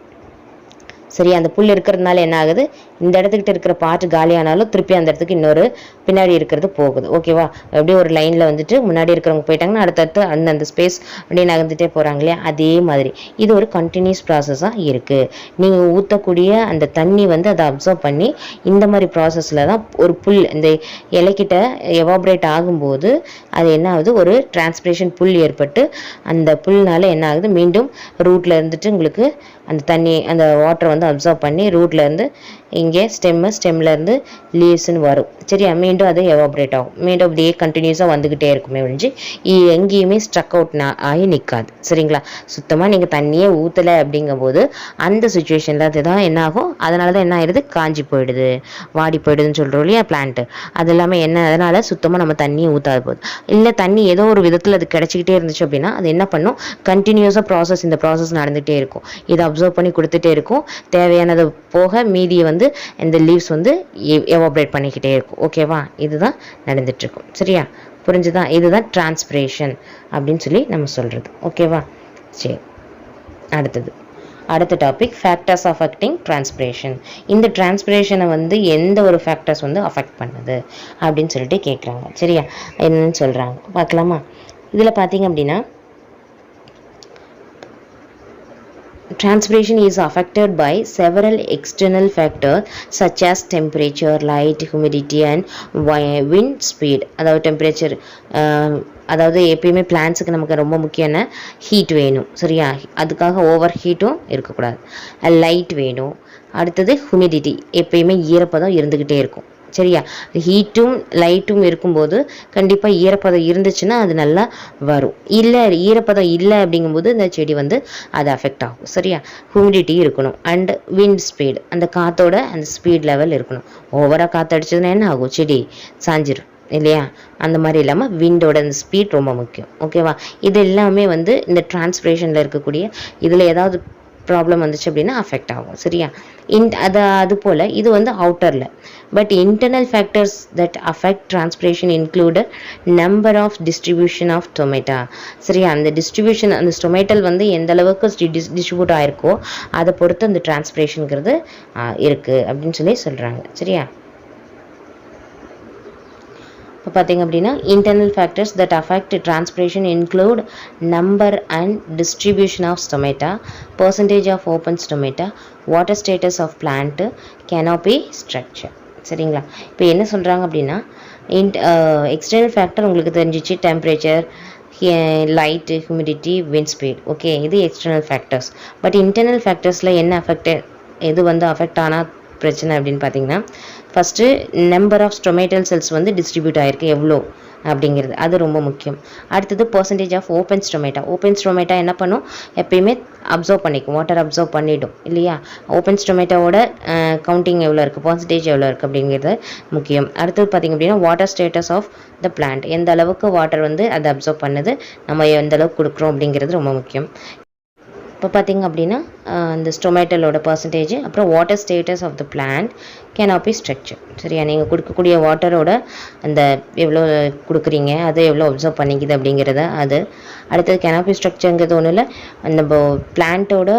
சரி, அந்த புல் இருக்கிறதுனால என்ன ஆகுது, இந்த இடத்துக்கிட்ட இருக்கிற பார்ட் காலியானாலும் திருப்பி அந்த இடத்துக்கு இன்னொரு பின்னாடி இருக்கிறது போகுது. ஓகேவா? அப்படியே ஒரு லைனில் வந்துட்டு முன்னாடி இருக்கிறவங்க போயிட்டாங்கன்னா அடுத்தடுத்து அந்த ஸ்பேஸ் அப்படியே நகர்ந்துட்டே போகிறாங்க இல்லையா, அதே மாதிரி இது ஒரு கண்டினியூஸ் ப்ராசஸாக இருக்குது. நீங்கள் ஊற்றக்கூடிய அந்த தண்ணி வந்து அதை அப்சர்வ் பண்ணி இந்த மாதிரி ப்ராசஸில் தான் ஒரு புல் இந்த இலைக்கிட்ட எவாப்ரேட் ஆகும்போது அது என்ன ஆகுது, ஒரு டிரான்ஸ்பிரேஷன் புல் ஏற்பட்டு அந்த புல்னால என்ன ஆகுது, மீண்டும் ரூட்டில் இருந்துட்டு உங்களுக்கு அந்த தண்ணி அந்த வாட்டரை வந்து அப்சர்வ் பண்ணி ரூட்லேருந்து இங்கே ஸ்டெம்லேருந்து லீவ்ஸ்ன்னு வரும். சரியா? மீண்டும் அது எவாப்ரேட் ஆகும். மீண்டும் அப்படியே கண்டினியூஸாக வந்துக்கிட்டே இருக்குமே ஒழிஞ்சு எங்கேயுமே ஸ்ட்ரக் அவுட் ஆகி நிற்காது. சரிங்களா? சுத்தமாக நீங்கள் தண்ணியே ஊற்றலை அப்படிங்கும்போது அந்த சுச்சுவேஷனில் அதுதான் என்ன ஆகும், அதனால தான் என்ன ஆயிடுது, காஞ்சி போயிடுது, வாடி போயிடுதுன்னு சொல்கிறோம் இல்லையா பிளான்ட்டு. அது எல்லாமே என்ன, அதனால் சுத்தமாக நம்ம தண்ணியை ஊற்றாது போகுது. இல்லை தண்ணி ஏதோ ஒரு விதத்தில் அது கிடச்சிக்கிட்டே இருந்துச்சு அப்படின்னா அது என்ன பண்ணும், கண்டினியூஸாக இந்த ப்ராசஸ் நடந்துகிட்டே இருக்கும். இதை அப்சர்வ் பண்ணி கொடுத்துட்டே இருக்கும். தேவையானது போக மீதியை வந்து இந்த லீவ்ஸ் வந்து எவாப்ரேட் பண்ணிக்கிட்டே இருக்கும். ஓகேவா? இதுதான் நடந்துட்டுருக்கும். சரியா? புரிஞ்சுதான்? இதுதான் டிரான்ஸ்பிரேஷன் அப்படின்னு சொல்லி நம்ம சொல்கிறது. ஓகேவா? சரி, அடுத்த டாபிக் ஃபேக்டர்ஸ் அஃபெக்டிங் டிரான்ஸ்பிரேஷன். இந்த டிரான்ஸ்பிரேஷனை வந்து எந்த ஒரு ஃபேக்டர்ஸ் வந்து அஃபெக்ட் பண்ணுது அப்படின்னு சொல்லிட்டு கேட்குறாங்க. சரியா? என்னன்னு சொல்கிறாங்க பார்க்கலாமா? இதில் பார்த்தீங்க அப்படின்னா, transpiration is affected by several external factors such as temperature, light, humidity and wind speed. அதாவது டெம்பரேச்சர், அதாவது எப்பயுமே பிளான்ஸுக்கு நமக்கு ரொம்ப முக்கியமான ஹீட் வேணும். சரியா? அதுக்காக ஓவர் ஹீட்டும் இருக்கக்கூடாது. லைட் வேணும். அடுத்தது ஹுமிடிட்டி, எப்பயுமே ஈரப்பதம் இருந்துக்கிட்டே இருக்கும். சரியா? ஹீட்டும் லைட்டும் இருக்கும்போது கண்டிப்பாக ஈரப்பதம் இருந்துச்சுன்னா அது நல்லா வரும். இல்லை ஈரப்பதம் இல்லை அப்படிங்கும்போது இந்த செடி வந்து அது அஃபெக்ட் ஆகும். சரியா? ஹியூமிடிட்டி இருக்கணும். அண்ட் விண்ட் ஸ்பீட், அந்த காற்றோட அந்த ஸ்பீட் லெவல் இருக்கணும். ஓவராக காற்று அடிச்சதுன்னா என்ன ஆகும், செடி சாஞ்சிரும் இல்லையா? அந்த மாதிரி இல்லாமல் விண்டோட அந்த ஸ்பீட் ரொம்ப முக்கியம். ஓகேவா? இது எல்லாமே வந்து இந்த டிரான்ஸ்பிரேஷனில் இருக்கக்கூடிய இதில் ஏதாவது ப்ராப்ளம் வந்துச்சு அப்படின்னா அஃபெக்ட் ஆகும். சரியா? அது போல் இது வந்து அவுட்டரில். But internal factors that affect transpiration include number of distribution of tomato. சரியா? அந்த டிஸ்ட்ரிபியூஷன், அந்த டொமேட்டல் வந்து எந்த அளவுக்கு டிஸ்ட்ரிபியூட் ஆயிருக்கோ அதை பொறுத்து அந்த டிரான்ஸ்பிரேஷனுங்கிறது இருக்குது அப்படின்னு சொல்லி சொல்கிறாங்க. சரியா? இப்போ பார்த்தீங்க அப்படின்னா, internal factors that affect transpiration include number and distribution of stomata, percentage of open stomata, water status of plant, canopy structure. சரிங்களா? இப்போ என்ன சொல்கிறாங்க அப்படின்னா, எக்ஸ்டர்னல் ஃபேக்டர் உங்களுக்கு தெரிஞ்சிச்சு, temperature, light, humidity, wind speed. Okay, இது எக்ஸ்டர்னல் ஃபேக்டர்ஸ். பட் இன்டர்னல் ஃபேக்டர்ஸில் என்ன எது வந்து அஃபெக்ட் ஆனால் பிரச்சனை அப்படின்னு பார்த்தீங்கன்னா, first number of stomatal cells வந்து டிஸ்ட்ரிபியூட் ஆகிருக்கு எவ்வளோ அப்படிங்கிறது, அது ரொம்ப முக்கியம். அடுத்தது பர்சன்டேஜ் ஆஃப் ஓப்பன் ஸ்டொமேட்டா என்ன பண்ணும், எப்பயுமே அப்சர்வ் பண்ணிக்கும், வாட்டர் அப்சர்வ் பண்ணிவிடும் இல்லையா? ஓப்பன் ஸ்டொமேட்டோட கவுண்டிங் எவ்வளோ இருக்குது, பர்சன்டேஜ் எவ்வளோ இருக்குது அப்படிங்கிறது முக்கியம். அடுத்தது பார்த்திங்க அப்படின்னா, water status of the plant, எந்த அளவுக்கு வாட்டர் வந்து அதை அப்சர்வ் பண்ணுது, நம்ம எந்த அளவுக்கு கொடுக்குறோம் அப்படிங்கிறது ரொம்ப முக்கியம். இப்போ பார்த்திங்க அப்படின்னா இந்த ஸ்டொமேட்டலோட பர்சன்டேஜ், அப்புறம் water status of the plant, canopy structure. சரியா, நீங்கள் கொடுக்கக்கூடிய வாட்டரோட அந்த எவ்வளோ கொடுக்குறீங்க, அது எவ்வளோ அப்சர்வ் பண்ணிக்குது அப்படிங்கிறத அது. அடுத்தது கெனாப்பி ஸ்ட்ரக்சருங்கிறது ஒன்றும் இல்லை, அந்த பிளான்ட்டோட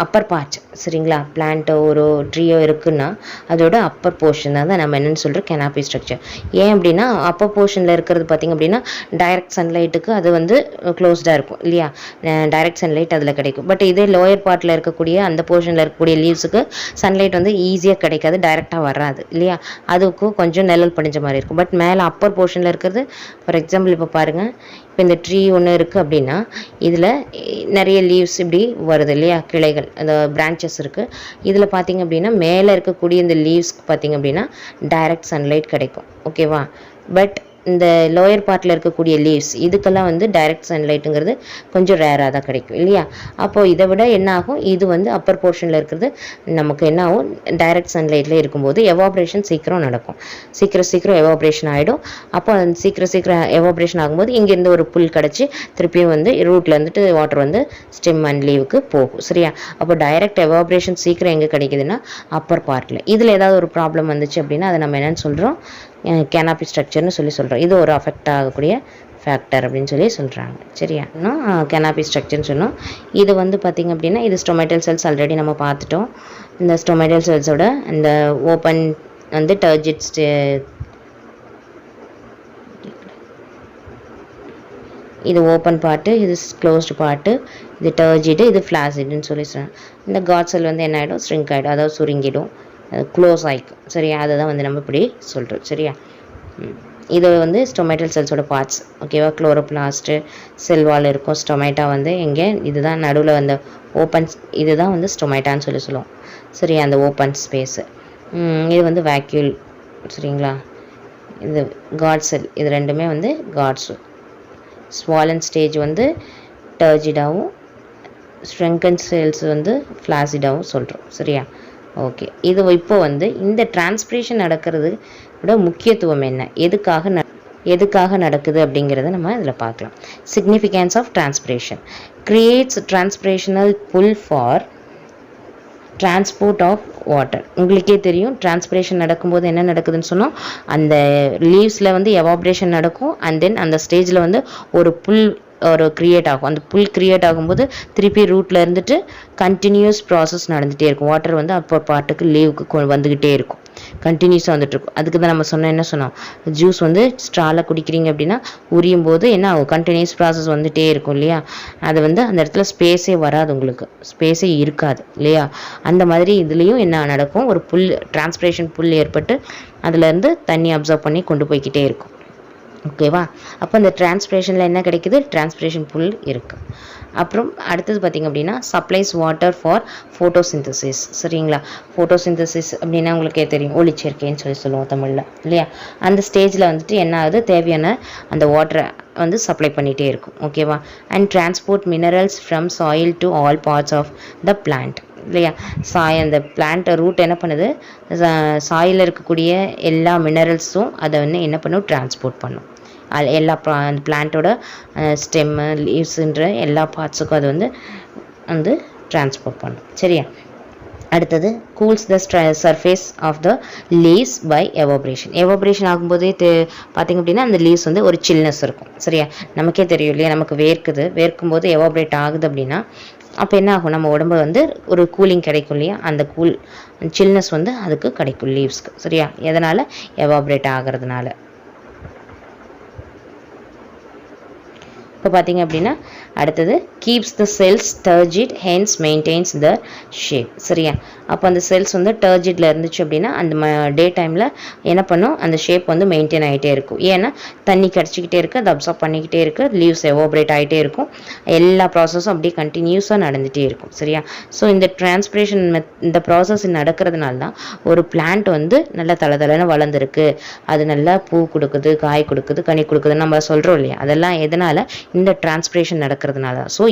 அப்பர் பார்ட். சரிங்களா, பிளான்ட்டோ ஒரு ட்ரீயோ இருக்குன்னா அதோட அப்பர் போர்ஷன் தான் நம்ம என்னென்னு சொல்கிறோம் கெனாப்பி ஸ்ட்ரக்சர். ஏன் அப்படின்னா அப்பர் போர்ஷனில் இருக்கிறது பார்த்திங்க அப்படின்னா டைரக்ட் சன்லைட்டுக்கு அது வந்து க்ளோஸ்டாக இருக்கும் இல்லையா, டைரக்ட் சன்லைட் அதில் கிடைக்கும். பட் இதே லோயர் பார்ட்டில் இருக்கக்கூடிய அந்த போர்ஷனில் இருக்கக்கூடிய லீவ்ஸுக்கு சன்லைட் வந்து ஈஸியாக கிடைக்காது, டைரெக்டாக வராது இல்லையா, அதுக்கும் கொஞ்சம் நிழல் படிஞ்ச மாதிரி இருக்கும். பட் மேலே அப்பர் போர்ஷனில் இருக்கிறது, ஃபார் எக்ஸாம்பிள் இப்போ பாருங்கள், இப்போ இந்த ட்ரீ ஒன்று இருக்குது அப்படின்னா இதில் நிறைய லீவ்ஸ் இப்படி வருது இல்லையா, கிளைகள், அந்த பிரான்ச்சஸ் இருக்குது. இதில் பார்த்திங்க அப்படின்னா மேலே இருக்கக்கூடிய இந்த லீவ்ஸ்க்கு பார்த்திங்க அப்படின்னா டைரக்ட் சன்லைட் கிடைக்கும். ஓகேவா, பட் இந்த லோயர் பார்ட்டில் இருக்கக்கூடிய லீவ்ஸ் இதுக்கெல்லாம் வந்து டைரக்ட் சன்லைட்டுங்கிறது கொஞ்சம் ரேராக தான் கிடைக்கும் இல்லையா. அப்போது இதை விட என்ன ஆகும், இது வந்து அப்பர் போர்ஷனில் இருக்கிறது நமக்கு என்ன ஆகும், டைரக்ட் சன்லைட்டில் இருக்கும்போது எவாப்ரேஷன் சீக்கிரம் நடக்கும், சீக்கிரம் எவாப்ரேஷன் ஆகிடும். அப்போ அந்த சீக்கிரம் எவாப்ரேஷன் ஆகும்போது இங்கேருந்து ஒரு புல் கிடச்சி திருப்பியும் வந்து ரூட்டில் இருந்துட்டு வாட்டர் வந்து ஸ்டெம் அண்ட் லீவுக்கு போகும். சரியா, அப்போ டைரக்ட் எவாப்ரேஷன் சீக்கிரம் எங்கே கிடைக்குதுன்னா அப்பர் பார்ட்டில். இதில் ஏதாவது ஒரு ப்ராப்ளம் வந்துச்சு அப்படின்னா அதை நம்ம என்னென்னு சொல்கிறோம், கெனாப்பி ஸ்ட்ரக்சர்னு சொல்கிறோம். இது ஒரு அஃபெக்ட் ஆகக்கூடிய ஃபேக்டர் அப்படின்னு சொல்கிறாங்க. சரியா, இன்னும் கெனாப்பி ஸ்ட்ரக்சர்னு சொன்னோம். இது வந்து பார்த்திங்க அப்படின்னா இது ஸ்டொமேட்டல் செல்ஸ் ஆல்ரெடி நம்ம பார்த்துட்டோம். இந்த ஸ்டொமேட்டல் செல்ஸோட இந்த ஓப்பன் வந்து டர்ஜிட் இது ஓப்பன் பார்ட்டு, இது க்ளோஸ்டு பார்ட்டு, இது டர்ஜிடு, இது ஃப்ளாசிட்னு சொல்கிறாங்க. இந்த காட் செல் வந்து என்ன ஆகிடும், ஸ்ட்ரிங்க் ஆகிடும், அதாவது சுருங்கிடும், க்ளோஸ் ஆகிக்கும். சரியா, அதை தான் வந்து நம்ம இப்படி சொல்கிறோம். சரியா, இது வந்து ஸ்டொமேட்டல் செல்ஸோட பார்ட்ஸ். ஓகேவா, குளோரோபிளாஸ்ட்டு செல்வால் இருக்கும். ஸ்டொமேட்டா வந்து எங்கே, இதுதான் நடுவில் வந்து ஓப்பன், இதுதான் வந்து ஸ்டொமேட்டான்னு சொல்லுவோம். சரியா, அந்த ஓப்பன் ஸ்பேஸு. இது வந்து வேக்யூல். சரிங்களா, இது காட் செல், இது ரெண்டுமே வந்து காட்ஸு. ஸ்வாலன் ஸ்டேஜ் வந்து டர்ஜிடாகவும், ஸ்ட்ரெங்கன் செல்ஸ் வந்து ஃப்ளாசிடாகவும் சொல்கிறோம். சரியா, ஓகே. இது இப்போ வந்து இந்த டிரான்ஸ்பிரேஷன் நடக்கிறது விட முக்கியத்துவம் என்ன, எதுக்காக நடக்குது அப்படிங்கிறத நம்ம இதில் பார்க்கலாம். Significance of transpiration creates transpirational pull for transport of water. உங்களுக்கே தெரியும் டிரான்ஸ்பிரேஷன் நடக்கும்போது என்ன நடக்குதுன்னு சொன்னோம், அந்த லீவ்ஸில் வந்து எவாப்ரேஷன் நடக்கும், அண்ட் தென் அந்த ஸ்டேஜில் வந்து ஒரு புல் ஒரு க்ரியேட் ஆகும். அந்த புல் க்ரியேட் ஆகும்போது திருப்பி ரூட்டில் இருந்துட்டு கண்டினியூஸ் ப்ராசஸ் நடந்துகிட்டே இருக்கும். வாட்டர் வந்து அப்போ பாட்டுக்கு லீவுக்கு வந்துக்கிட்டே இருக்கும், கண்டினியூஸாக வந்துட்டுருக்கும். அதுக்கு தான் நம்ம என்ன சொன்னோம், ஜூஸ் வந்து ஸ்ட்ராவில் குடிக்கிறீங்க அப்படின்னா உரியும் போது என்ன ஆகும், கண்டினியூஸ் ப்ராசஸ் வந்துகிட்டே இருக்கும் இல்லையா. அது வந்து அந்த இடத்துல ஸ்பேஸே வராது, உங்களுக்கு ஸ்பேஸே இருக்காது இல்லையா. அந்த மாதிரி இதுலேயும் என்ன நடக்கும், ஒரு புல் டிரான்ஸ்பிரேஷன் புல் ஏற்பட்டு அதுலேருந்து தண்ணி அப்சர்வ் பண்ணி கொண்டு போய்கிட்டே இருக்கும். ஓகேவா, அப்போ இந்த டிரான்ஸ்பிரேஷனில் என்ன கிடைக்குது, டிரான்ஸ்பிரேஷன் புல் இருக்குது. அப்புறம் அடுத்தது பார்த்திங்க அப்படின்னா சப்ளைஸ் வாட்டர் ஃபார் ஃபோட்டோசிந்தசிஸ். சரிங்களா, ஃபோட்டோசிந்தசிஸ் அப்படின்னா உங்களுக்கே தெரியும், ஒளிச்சேர்க்கைன்னு சொல்லுவோம் தமிழில் இல்லையா. அந்த ஸ்டேஜில் வந்துட்டு என்ன ஆகுது, தேவையான அந்த வாட்டரை வந்து சப்ளை பண்ணிகிட்டே இருக்கும். ஓகேவா, and transport minerals from soil to all parts of the plant இல்லையா. அந்த பிளான்ட்டை ரூட் என்ன பண்ணுது, சாயில் இருக்கக்கூடிய எல்லா மினரல்ஸும் அதை வந்து என்ன பண்ணும், டிரான்ஸ்போர்ட் பண்ணும். எல்லா அந்த பிளான்ட்டோட ஸ்டெம்மு லீவ்ஸுன்ற எல்லா பார்ட்ஸுக்கும் அது வந்து டிரான்ஸ்போர்ட் பண்ணும். சரியா, அடுத்தது cools the surface of the leaves by evaporation. Evaporation ஆகும்போதே பார்த்திங்க அப்படின்னா அந்த லீவ்ஸ் வந்து ஒரு சில்னஸ் இருக்கும். சரியா, நமக்கே தெரியும் இல்லையா, நமக்கு வேர்க்கும் போது எவாப்ரேட் ஆகுது அப்படின்னா அப்போ என்ன ஆகும், நம்ம உடம்பு வந்து ஒரு கூலிங் கிடைக்கும் இல்லையா, அந்த சில்னஸ் வந்து அதுக்கு கிடைக்கும் லீவ்ஸ்க்கு. சரியா, எதனால், எவாப்ரேட் ஆகிறதுனால. இப்போ பார்த்திங்க அப்படின்னா அடுத்தது keeps the cells turgid hence maintains the shape. சரியா, அப்போ அந்த செல்ஸ் வந்து டர்ஜிட்டில் இருந்துச்சு அப்படின்னா அந்த டே டைமில் என்ன பண்ணும், அந்த ஷேப் வந்து மெயின்டைன் ஆகிட்டே இருக்கும். ஏன்னா தண்ணி கிடச்சிக்கிட்டே இருக்குது, அதை அப்சர்வ் பண்ணிக்கிட்டே இருக்குது, லீவ்ஸ் எவாப்ரேட் ஆகிட்டே இருக்கும், எல்லா ப்ராசஸும் அப்படியே கண்டினியூஸாக நடந்துகிட்டே இருக்கும். சரியா, ஸோ இந்த டிரான்ஸ்பிரேஷன் இந்த ப்ராசஸ் நடக்கிறதுனால தான் ஒரு பிளான்ட் வந்து நல்லா தளதளன்னு வளர்ந்துருக்கு, அது நல்லா பூ கொடுக்குது, காய் கொடுக்குது, கனி கொடுக்குதுன்னு நம்ம சொல்கிறோம் இல்லையா. அதெல்லாம் எதனால், இந்த டிரான்ஸ்பிரேஷன் நடக்கிறதுனால. ஸோ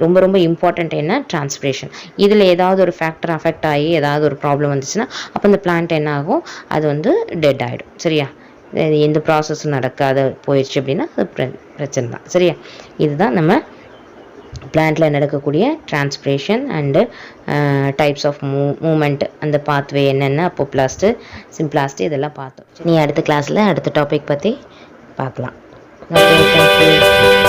ரொம்ப ரொம்ப இம்பார்ட்டண்ட் என்ன, டிரான்ஸ்பிரேஷன். இதில் ஏதாவது ஒரு ஃபேக்டர் அஃபெக்ட் ஆகி ஏதாவது ஒரு ப்ராப்ளம் வந்துச்சுன்னா அப்போ இந்த பிளான்ட் என்ன ஆகும், அது வந்து டெட் ஆகிடும். சரியா, எந்த ப்ராசஸும் நடக்காத போயிடுச்சு அப்படின்னா அது பிரச்சனை தான். சரியா, இதுதான் நம்ம பிளான்ட்டில் நடக்கக்கூடிய transpiration and types of movement, அந்த பாத்வே என்னென்ன, அப்போப்ளாஸ்ட்டு, சிம்பிளாஸ்ட்டு, இதெல்லாம் பார்த்தோம். நீ அடுத்த கிளாஸில் அடுத்த டாபிக் பற்றி பார்க்கலாம். Okay, thank you.